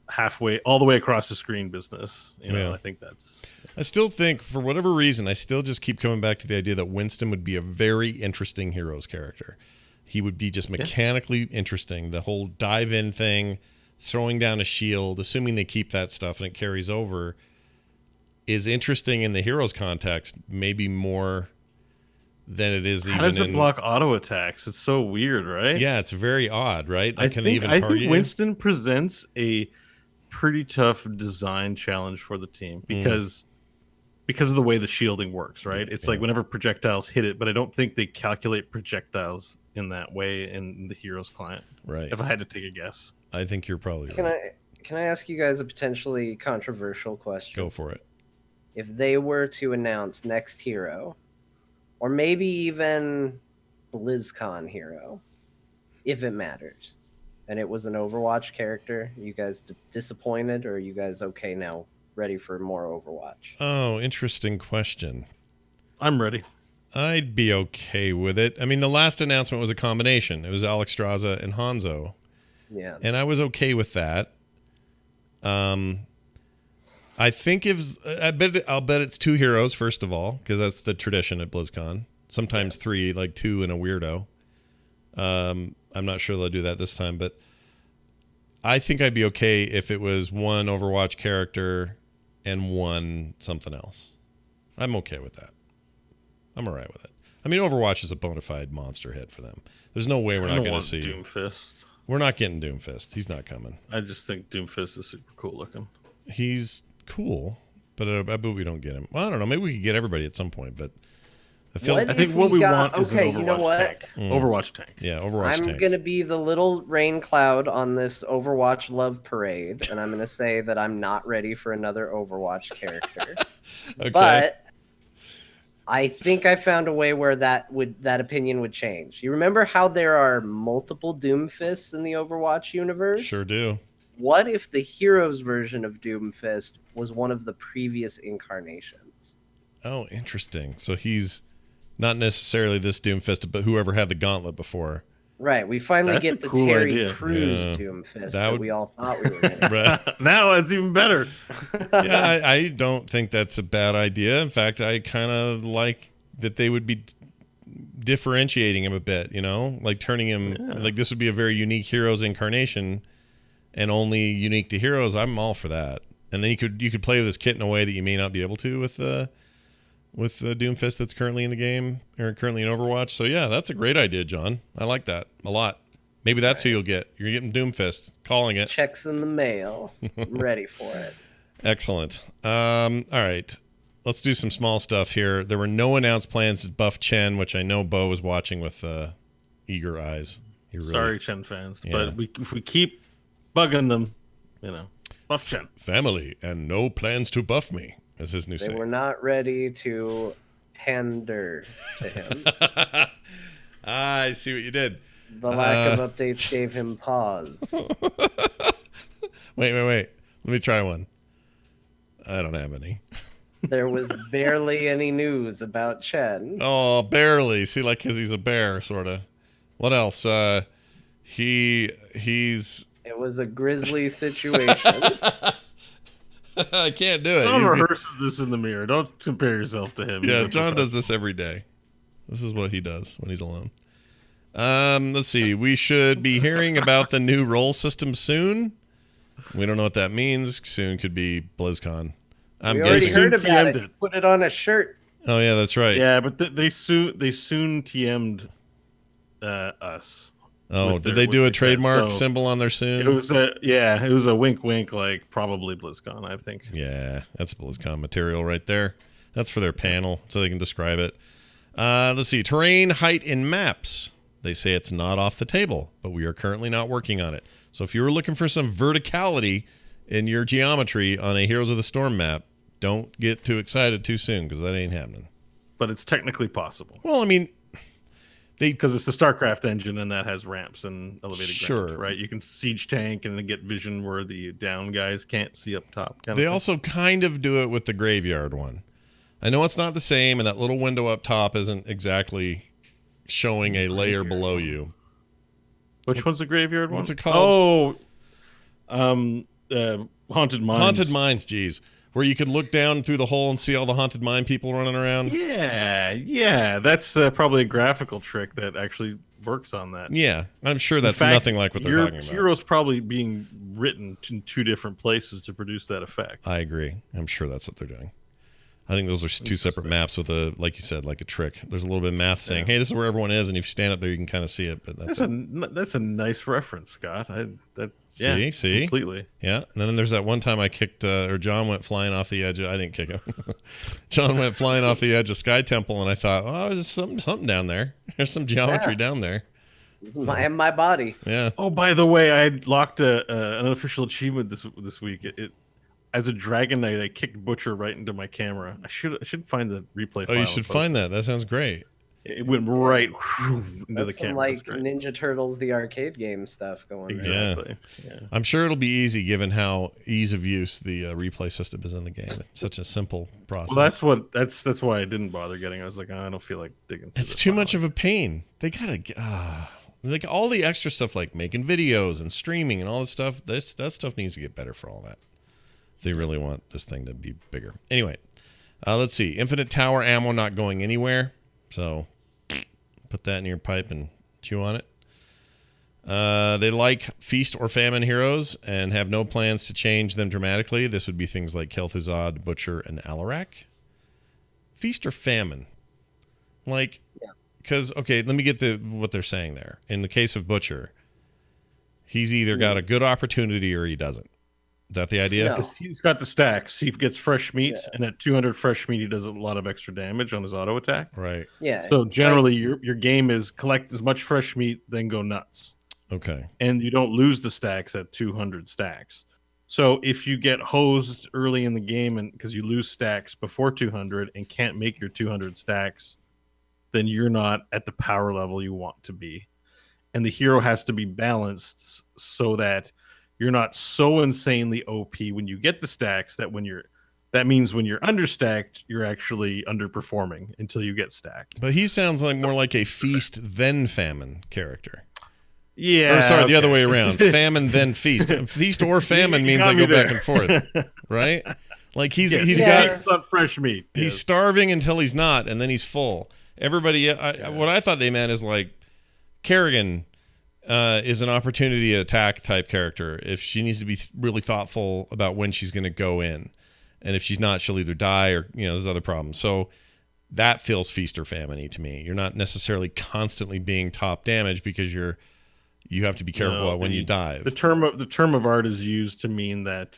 halfway, all the way across the screen business. I think that's. I still think, for whatever reason, I still just keep coming back to the idea that Winston would be a very interesting Heroes character. He would be just mechanically interesting. The whole dive-in thing, throwing down a shield, assuming they keep that stuff and it carries over, is interesting in the Heroes context, maybe more than it is How does it block auto attacks? It's so weird, right? Yeah, it's very odd, right? I think Winston you? presents a pretty tough design challenge for the team because of the way the shielding works, right? It's like whenever projectiles hit it, but I don't think they calculate projectiles in that way in the Heroes client. Right. If I had to take a guess. I think you're probably right. Can I ask you guys a potentially controversial question? Go for it. If they were to announce next hero, or maybe even BlizzCon hero, if it matters, and it was an Overwatch character, you guys disappointed, or are you guys okay now, ready for more Overwatch? Oh, interesting question. I'm ready. I'd be okay with it. I mean, the last announcement was a combination. It was Alexstrasza and Hanzo. Yeah. And I was okay with that. I think I'll bet it's 2 heroes first of all, because that's the tradition at BlizzCon. Sometimes 3, like 2 and a weirdo. I'm not sure they'll do that this time, but I think I'd be okay if it was 1 Overwatch character and 1 something else. I'm okay with that. I'm all right with it. I mean, Overwatch is a bona fide monster hit for them. There's no way we're not going to see Doomfist. We're not getting Doomfist. He's not coming. I just think Doomfist is super cool looking. He's cool, but I bet we don't get him. Well, I don't know. Maybe we could get everybody at some point, but I think what we want is an okay, Overwatch you know what? tank. Overwatch tank. Yeah, Overwatch tank. I'm going to be the little rain cloud on this Overwatch love parade, and I'm going to say that I'm not ready for another Overwatch character. Okay. But I think I found a way where that opinion would change. You remember how there are multiple Doomfists in the Overwatch universe? Sure do. What if the Heroes version of Doomfist was one of the previous incarnations? Oh, interesting. So he's not necessarily this Doomfist, but whoever had the gauntlet before. Right. We finally That's get a the cool Terry idea. Crews Yeah. Doomfist That would- we all thought we were going to Right. Now it's even better. Yeah, I don't think that's a bad idea. In fact, I kind of like that they would be differentiating him a bit, like turning him like this would be a very unique Heroes incarnation and only unique to Heroes. I'm all for that. And then you could play with this kit in a way that you may not be able to with the Doomfist that's currently in the game or currently in Overwatch. So yeah, that's a great idea, John. I like that a lot. Maybe that's who you'll get. You're getting Doomfist. Calling it. Checks in the mail. I'm ready for it. Excellent. All right. Let's do some small stuff here. There were no announced plans to buff Chen, which I know Bo was watching with eager eyes. Sorry, Chen fans, Yeah. but if we keep bugging them, buff Chen. Family and no plans to buff me, is his new They saying. were not ready to pander to him. I see what you did. The lack of updates gave him pause. Wait. Let me try one. I don't have any. There was barely any news about Chen. Oh, barely. See, like, because he's a bear, sort of. What else? He's... It was a grisly situation. I can't do it. John rehearses this in the mirror. Don't compare yourself to him. Yeah, He's a John does professional. this every day. This is what he does when he's alone. Let's see. We should be hearing about the new roll system soon. We don't know what that means. Soon could be BlizzCon. I'm We already guessing. heard about TM'd it. it. Put it on a shirt. Oh yeah, that's right. Yeah, but they soon TM'd us. Oh, with did their- they do a with their trademark so symbol on their soon? It was a wink, like probably BlizzCon, I think. Yeah, that's BlizzCon material right there. That's for their panel, so they can describe it. Let's see. Terrain, height, and maps. They say it's not off the table, but we are currently not working on it. So if you were looking for some verticality in your geometry on a Heroes of the Storm map, don't get too excited too soon, because that ain't happening. But it's technically possible Well, I mean, because it's the StarCraft engine, and that has ramps and elevated Sure. ground, right? You can siege tank and then get vision where the down guys can't see up top. kind of they thing. also kind of do it with the Graveyard one. I know it's not the same, and that little window up top isn't exactly showing a layer below you. Which one's the graveyard one? What's it called? Haunted Mines. Haunted Mines, geez. Where you could look down through the hole and see all the Haunted Mine people running around. Yeah. That's probably a graphical trick that actually works on that. Yeah, I'm sure that's In fact, nothing like what they're your talking about. hero's probably being written in 2 different places to produce that effect. I agree. I'm sure that's what they're doing. I think those are 2 separate maps with a, like you said, like a trick. There's a little bit of math saying, hey, this is where everyone is, and if you stand up there, you can kind of see it. But that's it. That's a nice reference, Scott. See? Completely. Yeah. And then there's that one time I kicked, or John went flying off the edge. I didn't kick him. John went flying off the edge of Sky Temple, and I thought, oh, there's something down there. There's some geometry down there. It's my body. Yeah. Oh, by the way, I locked an unofficial achievement this week. It as a Dragon Knight, I kicked Butcher right into my camera. I should find the replay. Oh, you should find that. That sounds great. It went right into the That's some camera. like Ninja Turtles, the arcade game stuff going there. Exactly. Yeah. I'm sure it'll be easy given how ease of use the replay system is in the game. It's such a simple process. Well, that's why I didn't bother getting. I was like, I don't feel like digging. It's too much of a pain. They gotta like all the extra stuff like making videos and streaming and all this stuff. That stuff needs to get better for all that. They really want this thing to be bigger. Anyway, let's see. Infinite tower ammo not going anywhere. So put that in your pipe and chew on it. They like feast or famine heroes and have no plans to change them dramatically. This would be things like Kel'Thuzad, Butcher, and Alarak. Feast or famine? Like, because, okay, let me get what they're saying there. In the case of Butcher, he's either got a good opportunity or he doesn't. Is that the idea? No. He's got the stacks. He gets fresh meat, and at 200 fresh meat, he does a lot of extra damage on his auto attack. Right. Yeah. So generally, your game is collect as much fresh meat, then go nuts. Okay. And you don't lose the stacks at 200 stacks. So if you get hosed early in the game and because you lose stacks before 200 and can't make your 200 stacks, then you're not at the power level you want to be. And the hero has to be balanced so that you're not so insanely OP when you get the stacks that that means when you're understacked, you're actually underperforming until you get stacked. But he sounds like more like a feast then famine character. Yeah. Or sorry, the other way around. Famine then feast. Feast or famine means I go back and forth, right? Like he's got fresh meat. He's starving until he's not, and then he's full. Everybody, what I thought they meant is like Kerrigan is an opportunity attack type character. If she needs to be really thoughtful about when she's going to go in, and if she's not, she'll either die or there's other problems. So that feels feast or famine-y to me. You're not necessarily constantly being top damage because you have to be careful about when you dive. The term of art is used to mean that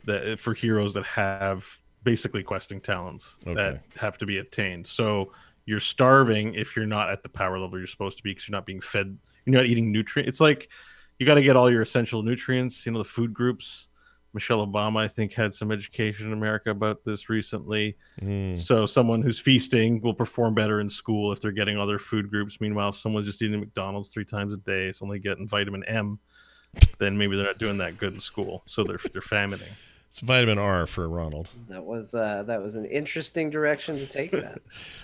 that for heroes that have basically questing talents that have to be attained. So you're starving if you're not at the power level you're supposed to be because you're not being fed. You're not eating nutrients. It's like you got to get all your essential nutrients. The food groups. Michelle Obama, I think, had some education in America about this recently. So someone who's feasting will perform better in school if they're getting all their food groups. Meanwhile, if someone's just eating McDonald's 3 times a day, it's only getting vitamin M, then maybe they're not doing that good in school. So they're famining. It's vitamin R for Ronald. That was an interesting direction to take that.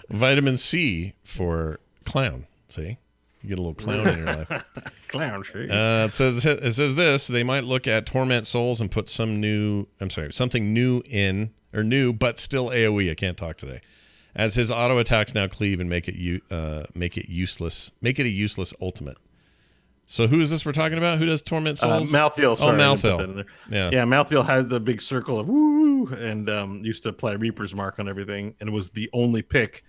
Vitamin C for clown. See? You get a little clown in your life. Clown shit. It says this. They might look at Torment Souls and put something new in, or new, but still AoE. I can't talk today. As his auto attacks now cleave and make it useless. Make it a useless ultimate. So who is this we're talking about? Who does Torment Souls? Malthael. Sorry, Malthael. Yeah, Malthael had the big circle of woo and used to apply Reaper's Mark on everything, and was the only pick.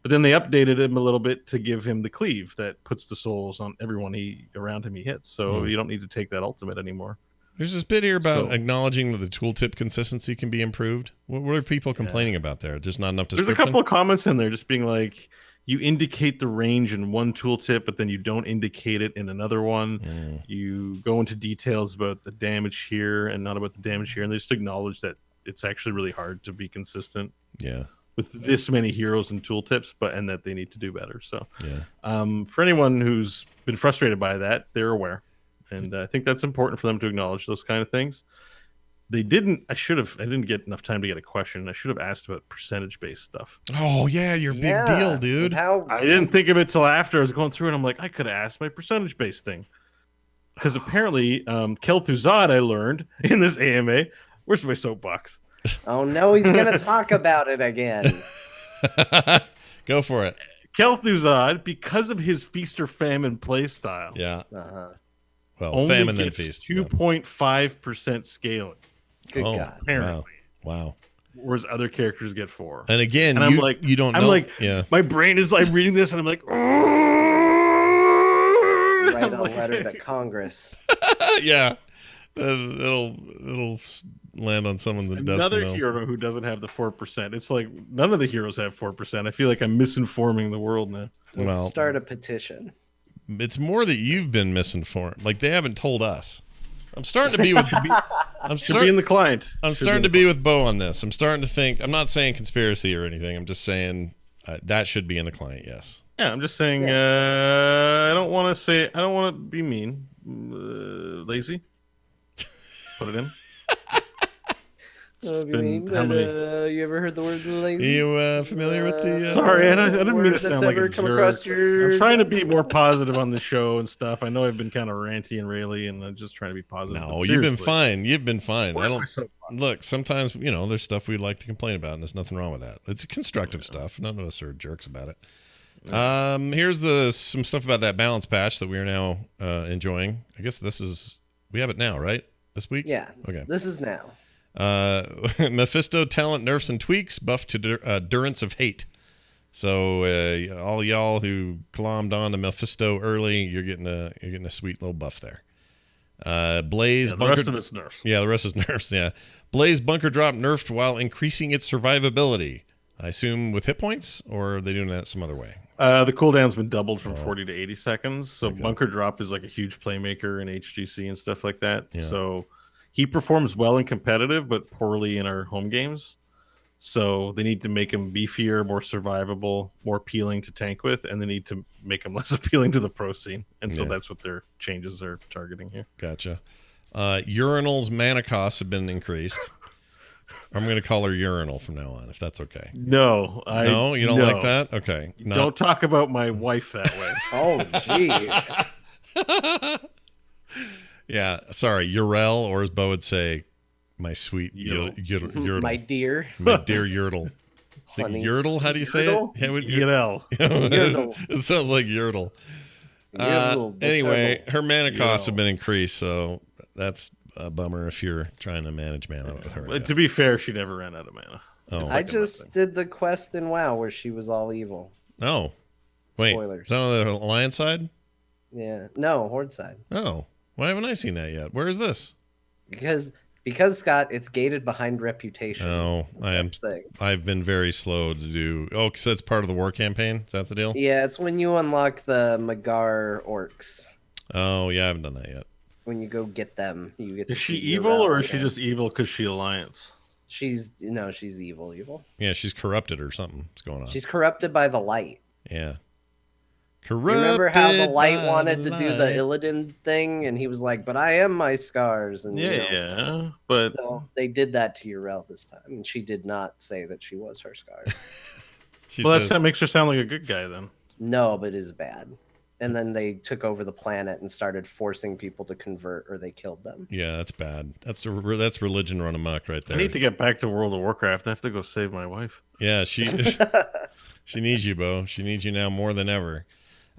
But then they updated him a little bit to give him the cleave that puts the souls on everyone around him he hits. So you don't need to take that ultimate anymore. There's this bit here about acknowledging that the tooltip consistency can be improved. What are people complaining about there? Just not enough description? There's a couple of comments in there just being like, you indicate the range in one tooltip, but then you don't indicate it in another one. You go into details about the damage here and not about the damage here. And they just acknowledge that it's actually really hard to be consistent. Yeah. With this many heroes and tooltips, and that they need to do better. So, for anyone who's been frustrated by that, they're aware, and I think that's important for them to acknowledge those kind of things. They didn't. I didn't get enough time to get a question. I should have asked about percentage-based stuff. Oh yeah, your big deal, dude. I didn't think of it till after I was going through, and I'm like, I could have asked my percentage-based thing, because apparently, Kel'Thuzad, I learned in this AMA. Where's my soapbox? Oh no, he's gonna talk about it again. Go for it. Kel'Thuzad, because of his feast or famine play style. Yeah. Well, only famine then gets feast. 2.5% scaling. Good God. Apparently. Wow. Whereas other characters get 4. And again, and I'm like, you don't know. I'm like, yeah. My brain is like reading this, and I'm like, Write a letter to Congress. Yeah. It'll land on someone's desk. Another hero who doesn't have the 4%. It's like none of the heroes have 4%. I feel like I'm misinforming the world now. Let's start a petition. It's more that you've been misinformed. Like they haven't told us. I'm starting to be with. Be in the client. I'm starting to be with Bo on this. I'm starting to think. I'm not saying conspiracy or anything. I'm just saying that should be in the client. Yes. Yeah, I'm just saying. I don't want to say. I don't want to be mean. Lazy. Put it in. Have been you, how many? you ever heard the word lazy? You familiar with the? Sorry, I didn't mean to Word sound that's like a ever come jerk. across your I'm trying to desk? be more positive on the show and stuff. I know I've been kind of ranty and raily, and I'm just trying to be positive. No, but you've been seriously, fine. You've been fine. I where's my don't soapbox? look. Sometimes there's stuff we like to complain about, and there's nothing wrong with that. It's constructive stuff. None of us are jerks about it. Here's some stuff about that balance patch that we are now enjoying. I guess we have it now, right? This week? Yeah. Okay. This is now. Mephisto talent nerfs and tweaks buff to Durance of Hate. So all y'all who glommed on to Mephisto early, you're getting a sweet little buff there. Blaze The bunker. rest of it's nerfs. Yeah, the rest is nerfs. Yeah, Blaze bunker drop nerfed while increasing its survivability. I assume with hit points, or are they doing that some other way? The cooldown's been doubled from 40 to 80 seconds. So bunker drop is like a huge playmaker in HGC and stuff like that. Yeah. So he performs well in competitive, but poorly in our home games. So they need to make him beefier, more survivable, more appealing to tank with, and they need to make him less appealing to the pro scene. And so that's what their changes are targeting here. Gotcha. Urinal's mana costs have been increased. I'm going to call her Urinal from now on, if that's okay. No, No, you don't like that? Okay. Don't talk about my wife that way. Oh, jeez. Yeah, sorry, Urel, or as Bo would say, my sweet Yurtle. My dear. My dear Yurtle. Is it Honey. Yurtle? How do you say Yurtle? it? Yurtle. It sounds like Yurtle. Yurtle, the Anyway, turtle. her mana costs have been increased, so that's a bummer if you're trying to manage mana with her. But to be fair, she never ran out of mana. Oh. I just did the quest in WoW where she was all evil. Oh. Wait. Spoilers. Is that on the Alliance side? Yeah. No, Horde side. Oh. Why haven't I seen that yet? Where is this? Because Scott, it's gated behind reputation. Oh, I've been very slow to do. Oh, because it's part of the war campaign. Is that the deal? Yeah, it's when you unlock the Magar orcs. Oh, yeah, I haven't done that yet. When you go get them, you get. Is she see evil, Urel or is she again. just evil because she Alliance? She's evil. Evil. Yeah, she's corrupted or something. What's going on? She's corrupted by the light. Yeah. You remember how the light by wanted to do the light. Illidan thing, and he was like, "But I am my scars." And Yeah, but so they did that to Urel this time, and she did not say that she was her scars. She well, says, that makes her sound like a good guy then. No, but it is bad. And then they took over the planet and started forcing people to convert, or they killed them. yeah, that's bad. That's religion run amok right I there. need to get back to World of Warcraft. I have to go save my wife. Yeah, she needs you, Bo. She needs you now more than ever.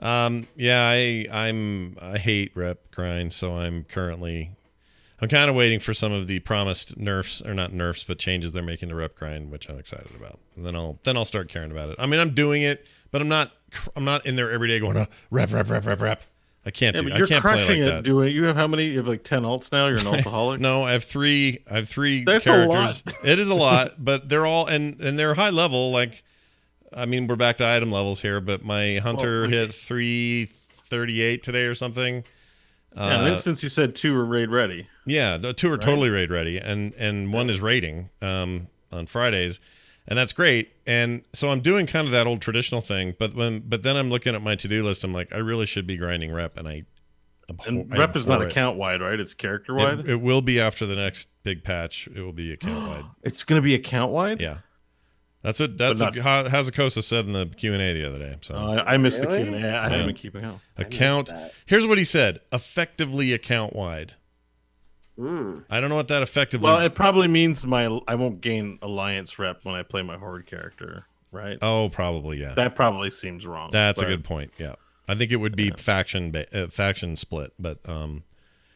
Yeah, I hate rep grind, so I'm kind of waiting for some of the promised nerfs, or not nerfs, but changes they're making to rep grind, which I'm excited about. And then I'll start caring about it. I mean, I'm doing it, but I'm not in there every day going rep. I can't Yeah, do. but I you're can't play crushing like it. that. Doing you have how many? You have like 10 alts now. You're an alcoholic. No, I have three That's a characters. lot. It is a lot, but they're all and they're high level. Like, I mean, we're back to item levels here, but my hunter hit 338 today or something. Yeah, and since you said 2 are raid ready. Yeah, the 2 are totally raid ready, and 1 is raiding on Fridays, and that's great. And so I'm doing kind of that old traditional thing, but then I'm looking at my to-do list. I'm like, I really should be grinding rep, and Rep is not abhor it. account wide, right? It's character wide. It will be after the next big patch. It will be account wide. It's going to be account wide. Yeah, that's what Hazukosa said in the Q&A the other day. So I missed Really? the Q&A. I haven't been keeping up. account. that. Here's what he said: effectively account wide. I don't know what that effectively. Well, it probably means I won't gain alliance rep when I play my horde character, right? oh, probably yeah. That probably seems wrong. That's a but, good point. Yeah, I think it would be faction split, but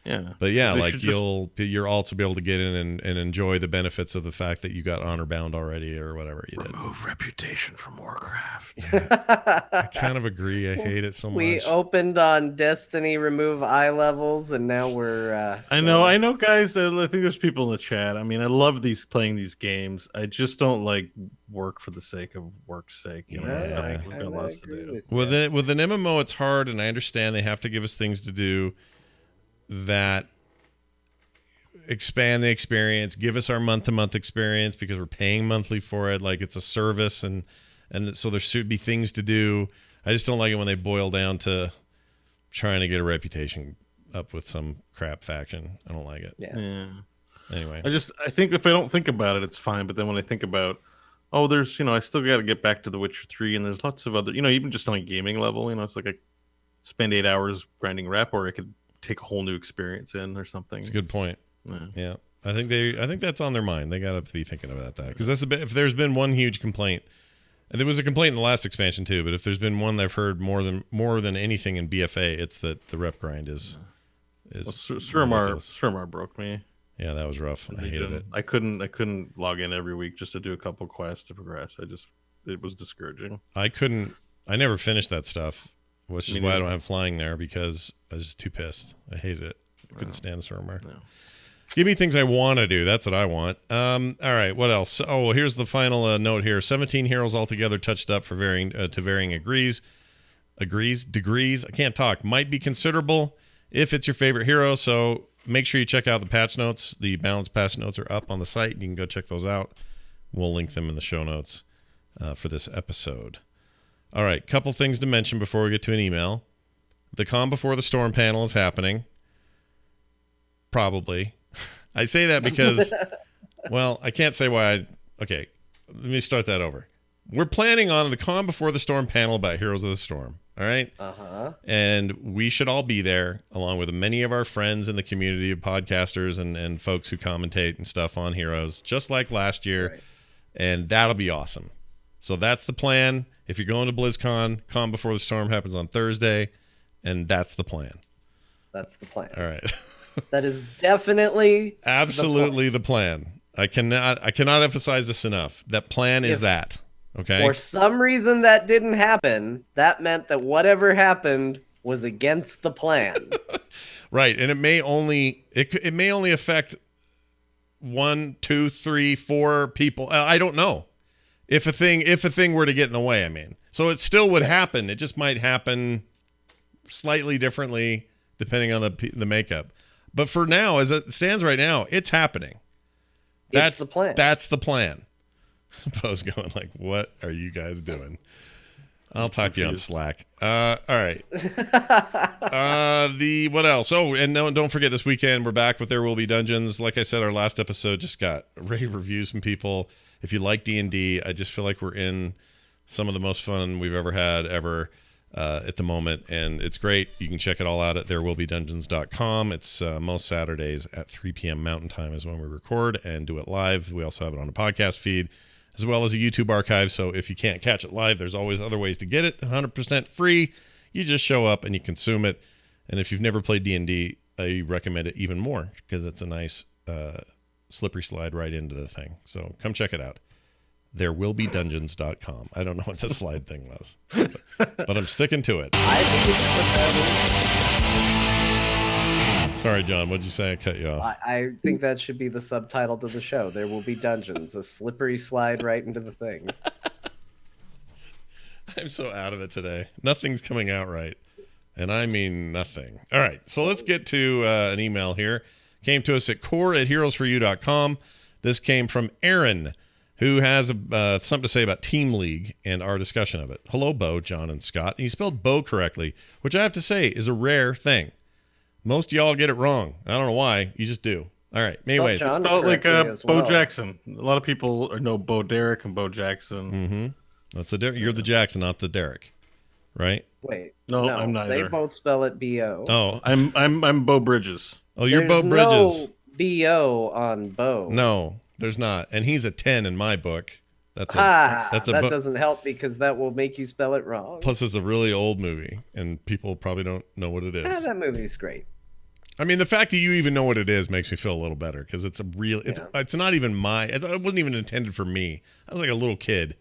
Yeah, yeah, They like should just- you're also be able to get in and enjoy the benefits of the fact that you got honor bound already or whatever you did. remove reputation from Warcraft. I kind of agree. I hate it so We much. opened on Destiny remove eye levels, and now we're. I know, guys. I think there's people in the chat. I mean, I love playing these games. I just don't like work for the sake of work's sake. You know? Yeah. We've got lots to do. With an MMO, it's hard, and I understand they have to give us things to do that expand the experience, give us our month-to-month experience because we're paying monthly for it. Like it's a service, and so there should be things to do. I just don't like it when they boil down to trying to get a reputation up with some crap faction. I don't like it. Yeah. Anyway, I think if I don't think about it, it's fine. But then when I think about, oh, there's, I still got to get back to The Witcher 3, and there's lots of other, even just on a gaming level, it's like I spend 8 hours grinding rep, or I could take a whole new experience in or something. it's a good point. Yeah. Yeah. I think that's on their mind. They got to be thinking about that, because that's a bit. If there's been one huge complaint, and there was a complaint in the last expansion too, but if there's been one that I've heard more than anything in BFA, it's that the rep grind is Suramar broke me. Yeah, that was rough. I hated it. I couldn't log in every week just to do a couple quests to progress. It was discouraging. I never finished that stuff, which is Me why I neither. don't have flying there, because I was just too pissed. I hated it. Couldn't stand Suramar. No. Give me things I want to do. That's what I want. All right. What else? Oh, here's the final note here. 17 heroes altogether touched up for varying degrees. I can't talk. Might be considerable if it's your favorite hero. So make sure you check out the patch notes. The balanced patch notes are up on the site. You can go check those out. We'll link them in the show notes for this episode. All right. Couple things to mention before we get to an email. The Calm Before the Storm panel is happening. Probably. I say that because, well, I can't say why. Okay, let me start that over. We're planning on the Calm Before the Storm panel about Heroes of the Storm. All right? And we should all be there, along with many of our friends in the community of podcasters and folks who commentate and stuff on Heroes, just like last year. Right. And that'll be awesome. So that's the plan. If you're going to BlizzCon, Calm Before the Storm happens on Thursday, and that's the plan. That's the plan. All right. That is definitely Absolutely the plan. I cannot emphasize this enough. That plan is If that. Okay. For some reason that didn't happen, that meant that whatever happened was against the plan. Right. And it may only affect 1, 2, 3, 4 people. I don't know. If a thing were to get in the way, I mean. So it still would happen. It just might happen slightly differently depending on the makeup. But for now, as it stands right now, it's happening. It's the plan. That's the plan. Poe's going like, what are you guys doing? I'll talk to you on Slack. All right. What else? Oh, and no, don't forget this weekend we're back with There Will Be Dungeons. Like I said, our last episode just got rave reviews from people. If you like D&D, I just feel like we're in some of the most fun we've ever had at the moment, and it's great. You can check it all out at therewillbedungeons.com. It's most Saturdays at 3 p.m. Mountain Time is when we record and do it live. We also have it on a podcast feed as well as a YouTube archive, so if you can't catch it live, there's always other ways to get it. 100% free. You just show up and you consume it, and if you've never played D&D, I recommend it even more because it's a nice slippery slide right into the thing. So come check it out. Therewillbedungeons.com. I don't know what the slide thing was, but I'm sticking to it. I think it's what that Sorry, John. What'd you say? I cut you is. off. I think that should be the subtitle to the show. There will be dungeons, a slippery slide right into the thing. I'm so out of it today. Nothing's coming out right. And I mean nothing. All right. So let's get to an email here. Came to us at core@heroesforyou.com. This came from Aaron, who has something to say about Team League and our discussion of it. Hello, Bo, John, and Scott. And he spelled Bo correctly, which I have to say is a rare thing. Most of y'all get it wrong. I don't know why. You just do. All right. Anyway. John Spelled like correctly as Bo well. Jackson. A lot of people know Bo Derek and Bo Jackson. Mm-hmm. That's you're the Jackson, not the Derek, right? Wait. No, I'm not They either. both spell it B-O. Oh, I'm Bo Bridges. oh, you're There's Bo Bridges. no B-O on Bo. No, there's not, and he's a 10 in my book. That's a That book. doesn't help because that will make you spell it wrong. Plus, it's a really old movie, and people probably don't know what it is. That movie's great. I mean, the fact that you even know what it is makes me feel a little better because it's a real. It's not even it wasn't even intended for me. I was like a little kid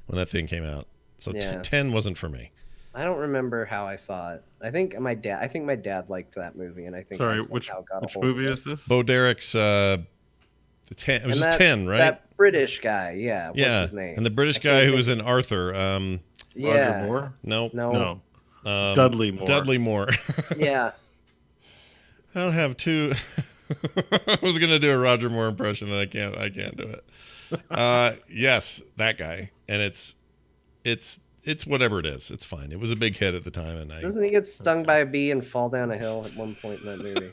when that thing came out, so Yeah. 10 wasn't for me. I don't remember how I saw it. I think my dad liked that movie, and I think Sorry, I which somehow got a which hold movie of it. is this? Bo Derek's the 10. It was And just 10, right? That British guy, yeah. What's yeah, his name? and the British I can't guy who think- was in Arthur. Yeah. Roger Moore? No, No. Dudley Moore. Dudley Moore. Yeah. I don't have two. I was gonna do a Roger Moore impression, and I can't do it. Yes, that guy, and it's whatever it is. It's fine. It was a big hit at the time, and Doesn't he get stung by a bee and fall down a hill at one point in that movie?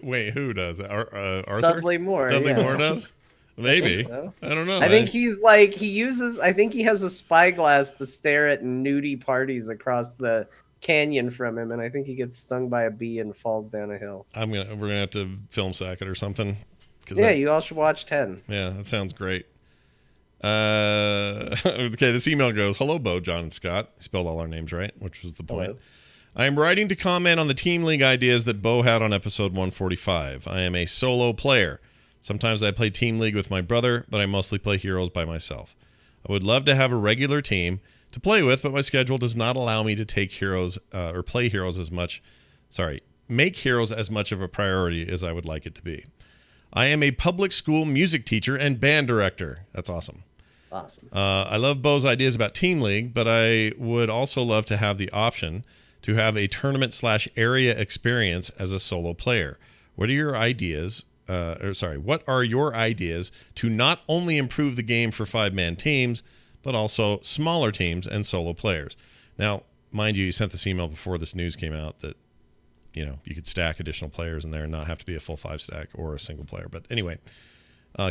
Wait, who does? Arthur? Dudley Moore. Dudley yeah. Moore does? Maybe. so. I don't know. I think he's like I think he has a spyglass to stare at nudie parties across the canyon from him, and I think he gets stung by a bee and falls down a hill. we're gonna have to film sack it or something. Yeah, you all should watch 10. Yeah, that sounds great. Okay, this email goes, "Hello, Bo, John, and Scott." I spelled all our names right, which was the point. Hello. I am writing to comment on the team league ideas that Bo had on episode 145. I am a solo player. Sometimes I play team league with my brother, but I mostly play heroes by myself. I would love to have a regular team to play with, but my schedule does not allow me to take heroes or play heroes as much. Make heroes as much of a priority as I would like it to be. I am a public school music teacher and band director. That's awesome. Awesome. I love Bo's ideas about Team League, but I would also love to have the option to have a tournament/area experience as a solo player. What are your ideas? What are your ideas to not only improve the game for 5-man teams, but also smaller teams and solo players? Now, mind you sent this email before this news came out that you could stack additional players in there and not have to be a full 5-stack or a single player. But anyway,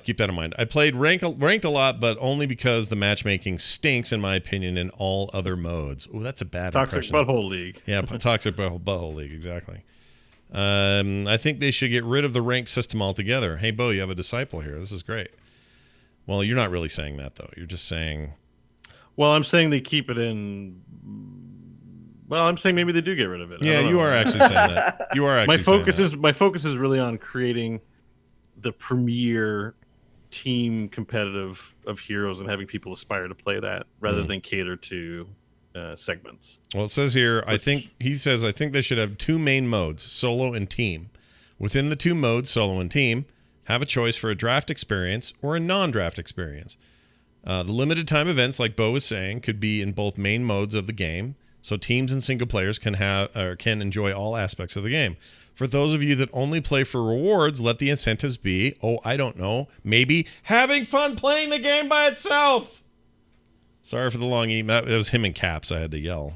keep that in mind. I played ranked a lot, but only because the matchmaking stinks, in my opinion, in all other modes. Oh, that's a bad Toxic impression. Butthole League. Yeah, Toxic Butthole League, exactly. I think they should get rid of the ranked system altogether. Hey, Bo, you have a disciple here. This is great. Well, you're not really saying that, though. You're just saying... Well, I'm saying they keep it in... Well, I'm saying maybe they do get rid of it. Yeah, you are actually saying that. You are actually my focus is really on creating the premier team competitive of heroes and having people aspire to play that rather than cater to segments. Well, it says here, I think they should have 2 main modes, solo and team. Within the 2 modes, solo and team, have a choice for a draft experience or a non-draft experience. The limited time events, like Bo was saying, could be in both main modes of the game, so teams and single players can enjoy all aspects of the game. For those of you that only play for rewards, let the incentives be, I don't know, maybe having fun playing the game by itself. Sorry for the long email. It was him in caps. I had to yell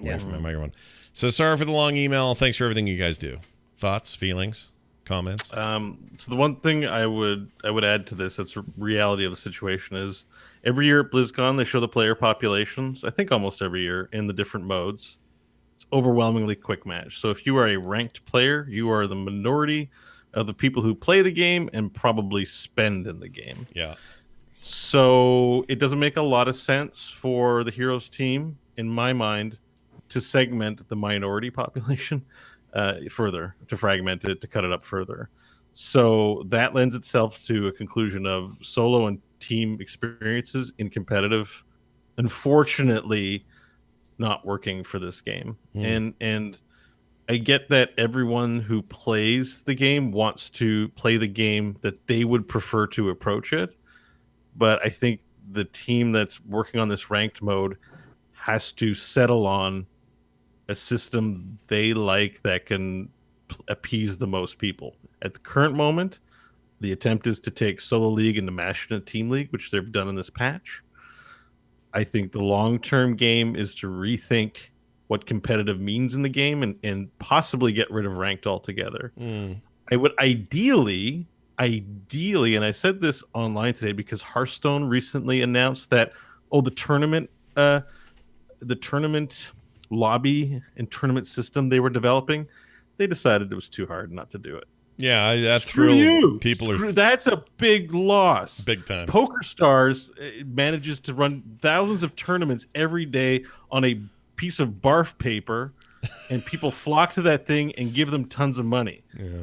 away from my microphone. So sorry for the long email. Thanks for everything you guys do. Thoughts, feelings, comments? So the one thing I would add to this, that's a reality of the situation, is every year at BlizzCon they show the player populations. I think almost every year in the different modes. It's overwhelmingly quick match. So if you are a ranked player, you are the minority of the people who play the game and probably spend in the game. Yeah. So it doesn't make a lot of sense for the Heroes team, in my mind, to segment the minority population further, to fragment it, to cut it up further. So that lends itself to a conclusion of solo and team experiences in competitive, unfortunately, not working for this game. And I get that everyone who plays the game wants to play the game that they would prefer to approach it. But I think the team that's working on this ranked mode has to settle on a system they like that can appease the most people. At the current moment, the attempt is to take Solo League and to mash it into Team League, which they've done in this patch. I think the long-term game is to rethink what competitive means in the game and possibly get rid of ranked altogether. I would ideally, and I said this online today because Hearthstone recently announced that, the tournament lobby and tournament system they were developing, they decided it was too hard not to do it. Yeah, that's Screw people are. That's a big loss. Big time. Poker Stars manages to run thousands of tournaments every day on a piece of barf paper, and people flock to that thing and give them tons of money. Yeah.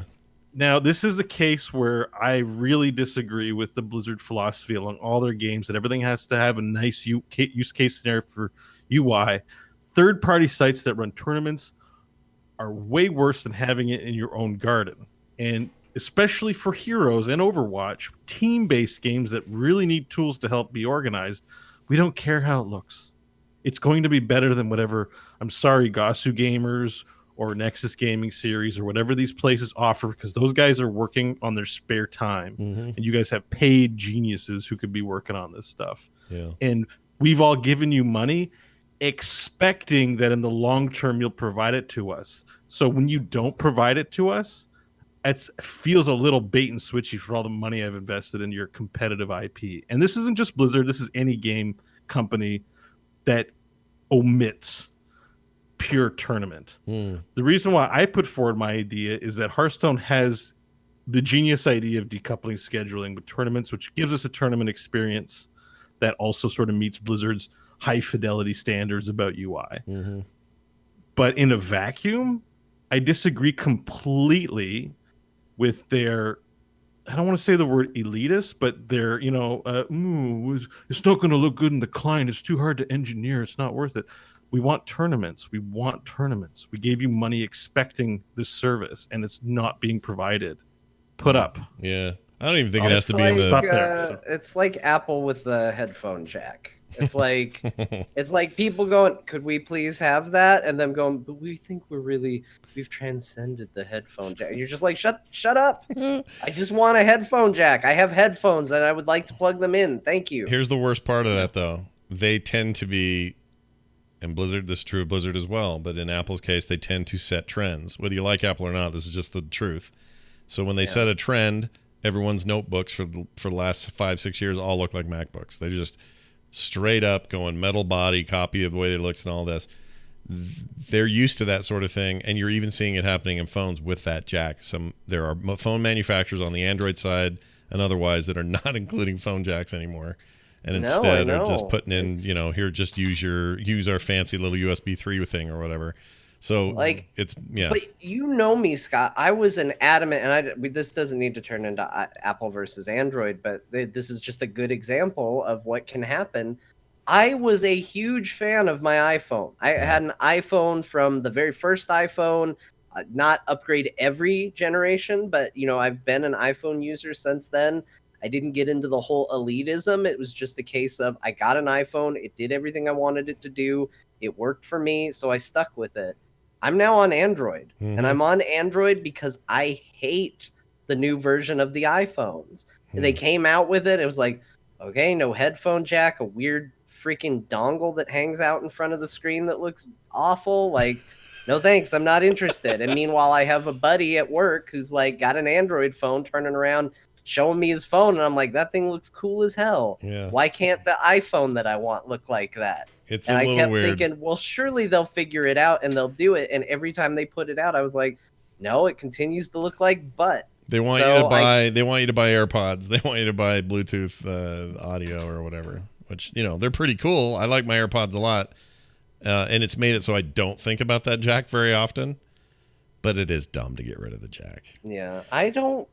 Now, this is a case where I really disagree with the Blizzard philosophy along all their games, that everything has to have a nice use case scenario for UI. Third-party sites that run tournaments are way worse than having it in your own garden. And especially for Heroes and Overwatch, team-based games that really need tools to help be organized, we don't care how it looks. It's going to be better than whatever, I'm sorry, Gosu Gamers or Nexus Gaming Series or whatever these places offer, because those guys are working on their spare time. And you guys have paid geniuses who could be working on this stuff. Yeah. And we've all given you money expecting that in the long term you'll provide it to us. So when you don't provide it to us, it feels a little bait and switchy for all the money I've invested in your competitive IP. And this isn't just Blizzard. This is any game company that omits pure tournament. The reason why I put forward my idea is that Hearthstone has the genius idea of decoupling scheduling with tournaments, which gives us a tournament experience that also sort of meets Blizzard's high fidelity standards about UI. But in a vacuum, I disagree completely with their, I don't want to say the word elitist, but they're, it's not going to look good in the client. It's too hard to engineer. It's not worth it. We want tournaments. We want tournaments. We gave you money expecting this service, and it's not being provided. Put up. Yeah. I don't even think it has to be in Stop the. there, so. It's like Apple with the headphone jack. It's like people going, could we please have that? And them going, but we think we've transcended the headphone jack. And you're just like, shut up. I just want a headphone jack. I have headphones and I would like to plug them in. Thank you. Here's the worst part of that, though. They tend to be, and Blizzard, this is true of Blizzard as well, but in Apple's case, they tend to set trends. Whether you like Apple or not, this is just the truth. So when they set a trend, everyone's notebooks for the last 5-6 years all look like MacBooks. They just straight up going metal body, copy of the way it looks and all this. They're used to that sort of thing, and you're even seeing it happening in phones with that jack. There are phone manufacturers on the Android side and otherwise that are not including phone jacks anymore, and instead are just putting in, here, just use our fancy little USB 3 thing or whatever. So it's But you know me, Scott. I was an adamant, and this doesn't need to turn into Apple versus Android, but this is just a good example of what can happen. I was a huge fan of my iPhone. I had an iPhone from the very first iPhone, not upgrade every generation, but I've been an iPhone user since then. I didn't get into the whole elitism. It was just a case of I got an iPhone. It did everything I wanted it to do. It worked for me, so I stuck with it. I'm now on Android, and I'm on Android because I hate the new version of the iPhones. They came out with it. It was like, okay, no headphone jack, a weird freaking dongle that hangs out in front of the screen that looks awful. Like, no thanks, I'm not interested. And meanwhile, I have a buddy at work who's like got an Android phone, turning around, showing me his phone, and I'm like, that thing looks cool as hell. Yeah. Why can't the iPhone that I want look like that? It's and a I little kept weird. thinking, well, surely they'll figure it out and they'll do it. And every time they put it out, I was like, no, it continues to look like butt. They want you to buy. They want you to buy AirPods. They want you to buy Bluetooth audio or whatever. Which they're pretty cool. I like my AirPods a lot, and it's made it so I don't think about that jack very often. But it is dumb to get rid of the jack. Yeah, I don't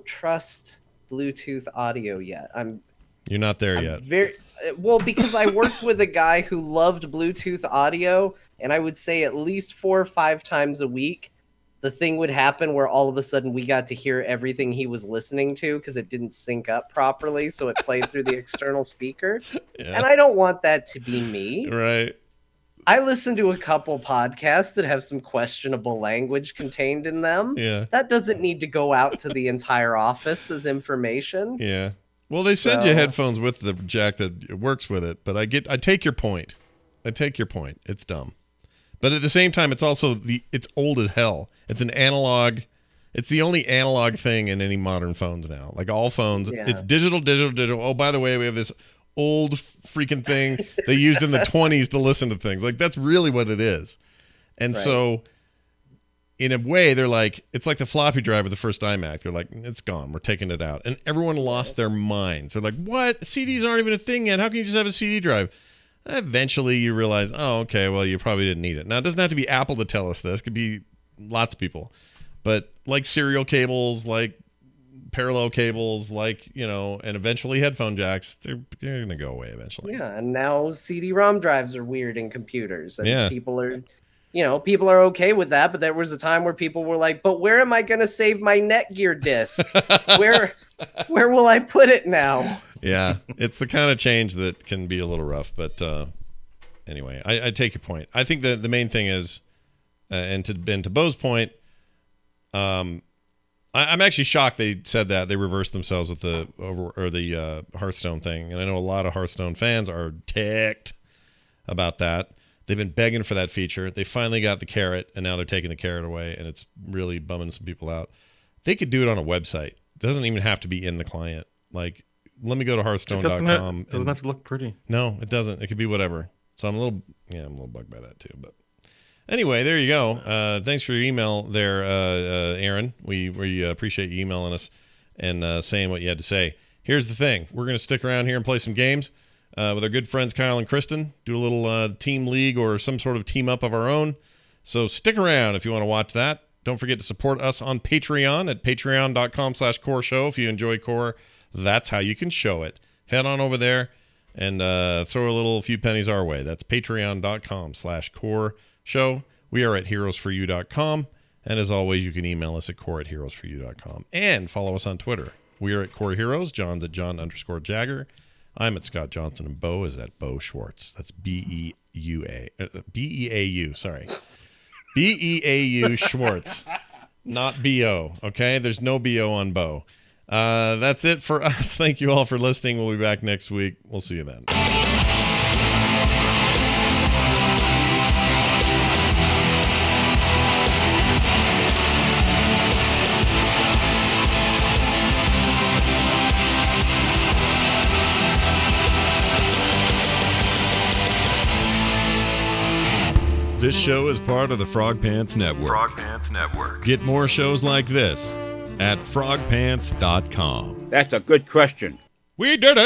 trust Bluetooth audio yet. You're not there yet. Very well, because I worked with a guy who loved Bluetooth audio, and I would say at least 4 or 5 times a week, the thing would happen where all of a sudden we got to hear everything he was listening to because it didn't sync up properly, so it played through the external speaker. Yeah. And I don't want that to be me. Right. I listen to a couple podcasts that have some questionable language contained in them. Yeah. That doesn't need to go out to the entire office as information. Yeah. Well, they send you headphones with the jack that works with it, but I take your point. It's dumb. But at the same time, it's also it's old as hell. It's an analog. It's the only analog thing in any modern phones now. Like all phones, it's digital. Oh, by the way, we have this old freaking thing they used in the 1920s to listen to things. Like that's really what it is. And so in a way, they're like, it's like the floppy drive of the first iMac. They're like, it's gone. We're taking it out. And everyone lost their minds. They're like, what? CDs aren't even a thing yet. How can you just have a CD drive? Eventually, you realize, oh, okay, well, you probably didn't need it. Now, it doesn't have to be Apple to tell us this. It could be lots of people. But like serial cables, like parallel cables, like, and eventually headphone jacks, they're going to go away eventually. Yeah, and now CD-ROM drives are weird in computers. And people are okay with that, but there was a time where people were like, but where am I going to save my Netgear disc? Where will I put it now? Yeah, it's the kind of change that can be a little rough. But anyway, I take your point. I think the main thing is, and to Bo's point, I'm actually shocked they said that. They reversed themselves with the Hearthstone thing. And I know a lot of Hearthstone fans are ticked about that. They've been begging for that feature. They finally got the carrot, and now they're taking the carrot away, and it's really bumming some people out. They could do it on a website. It doesn't even have to be in the client. Like, let me go to Hearthstone.com. It doesn't have to look pretty. No, it doesn't. It could be whatever. So I'm a little bugged by that too. But anyway, there you go. Thanks for your email there, Aaron. We appreciate you emailing us and saying what you had to say. Here's the thing. We're going to stick around here and play some games with our good friends Kyle and Kristen. Do a little team league or some sort of team up of our own. So stick around if you want to watch that. Don't forget to support us on Patreon at patreon.com/core show. If you enjoy Core, that's how you can show it. Head on over there and throw a few pennies our way. That's patreon.com/core show. We are at heroesforyou.com. And as always, you can email us at core@heroesforyou.com. And follow us on Twitter. We are at Core Heroes. John's at John_Jagger. I'm at Scott Johnson, and Bo is at Bo Schwartz. That's B-E-A-U, sorry. B-E-A-U Schwartz, not B-O, okay? There's no B-O on Bo. That's it for us. Thank you all for listening. We'll be back next week. We'll see you then. This show is part of the Frog Pants Network. Frog Pants Network. Get more shows like this at frogpants.com. That's a good question. We did it!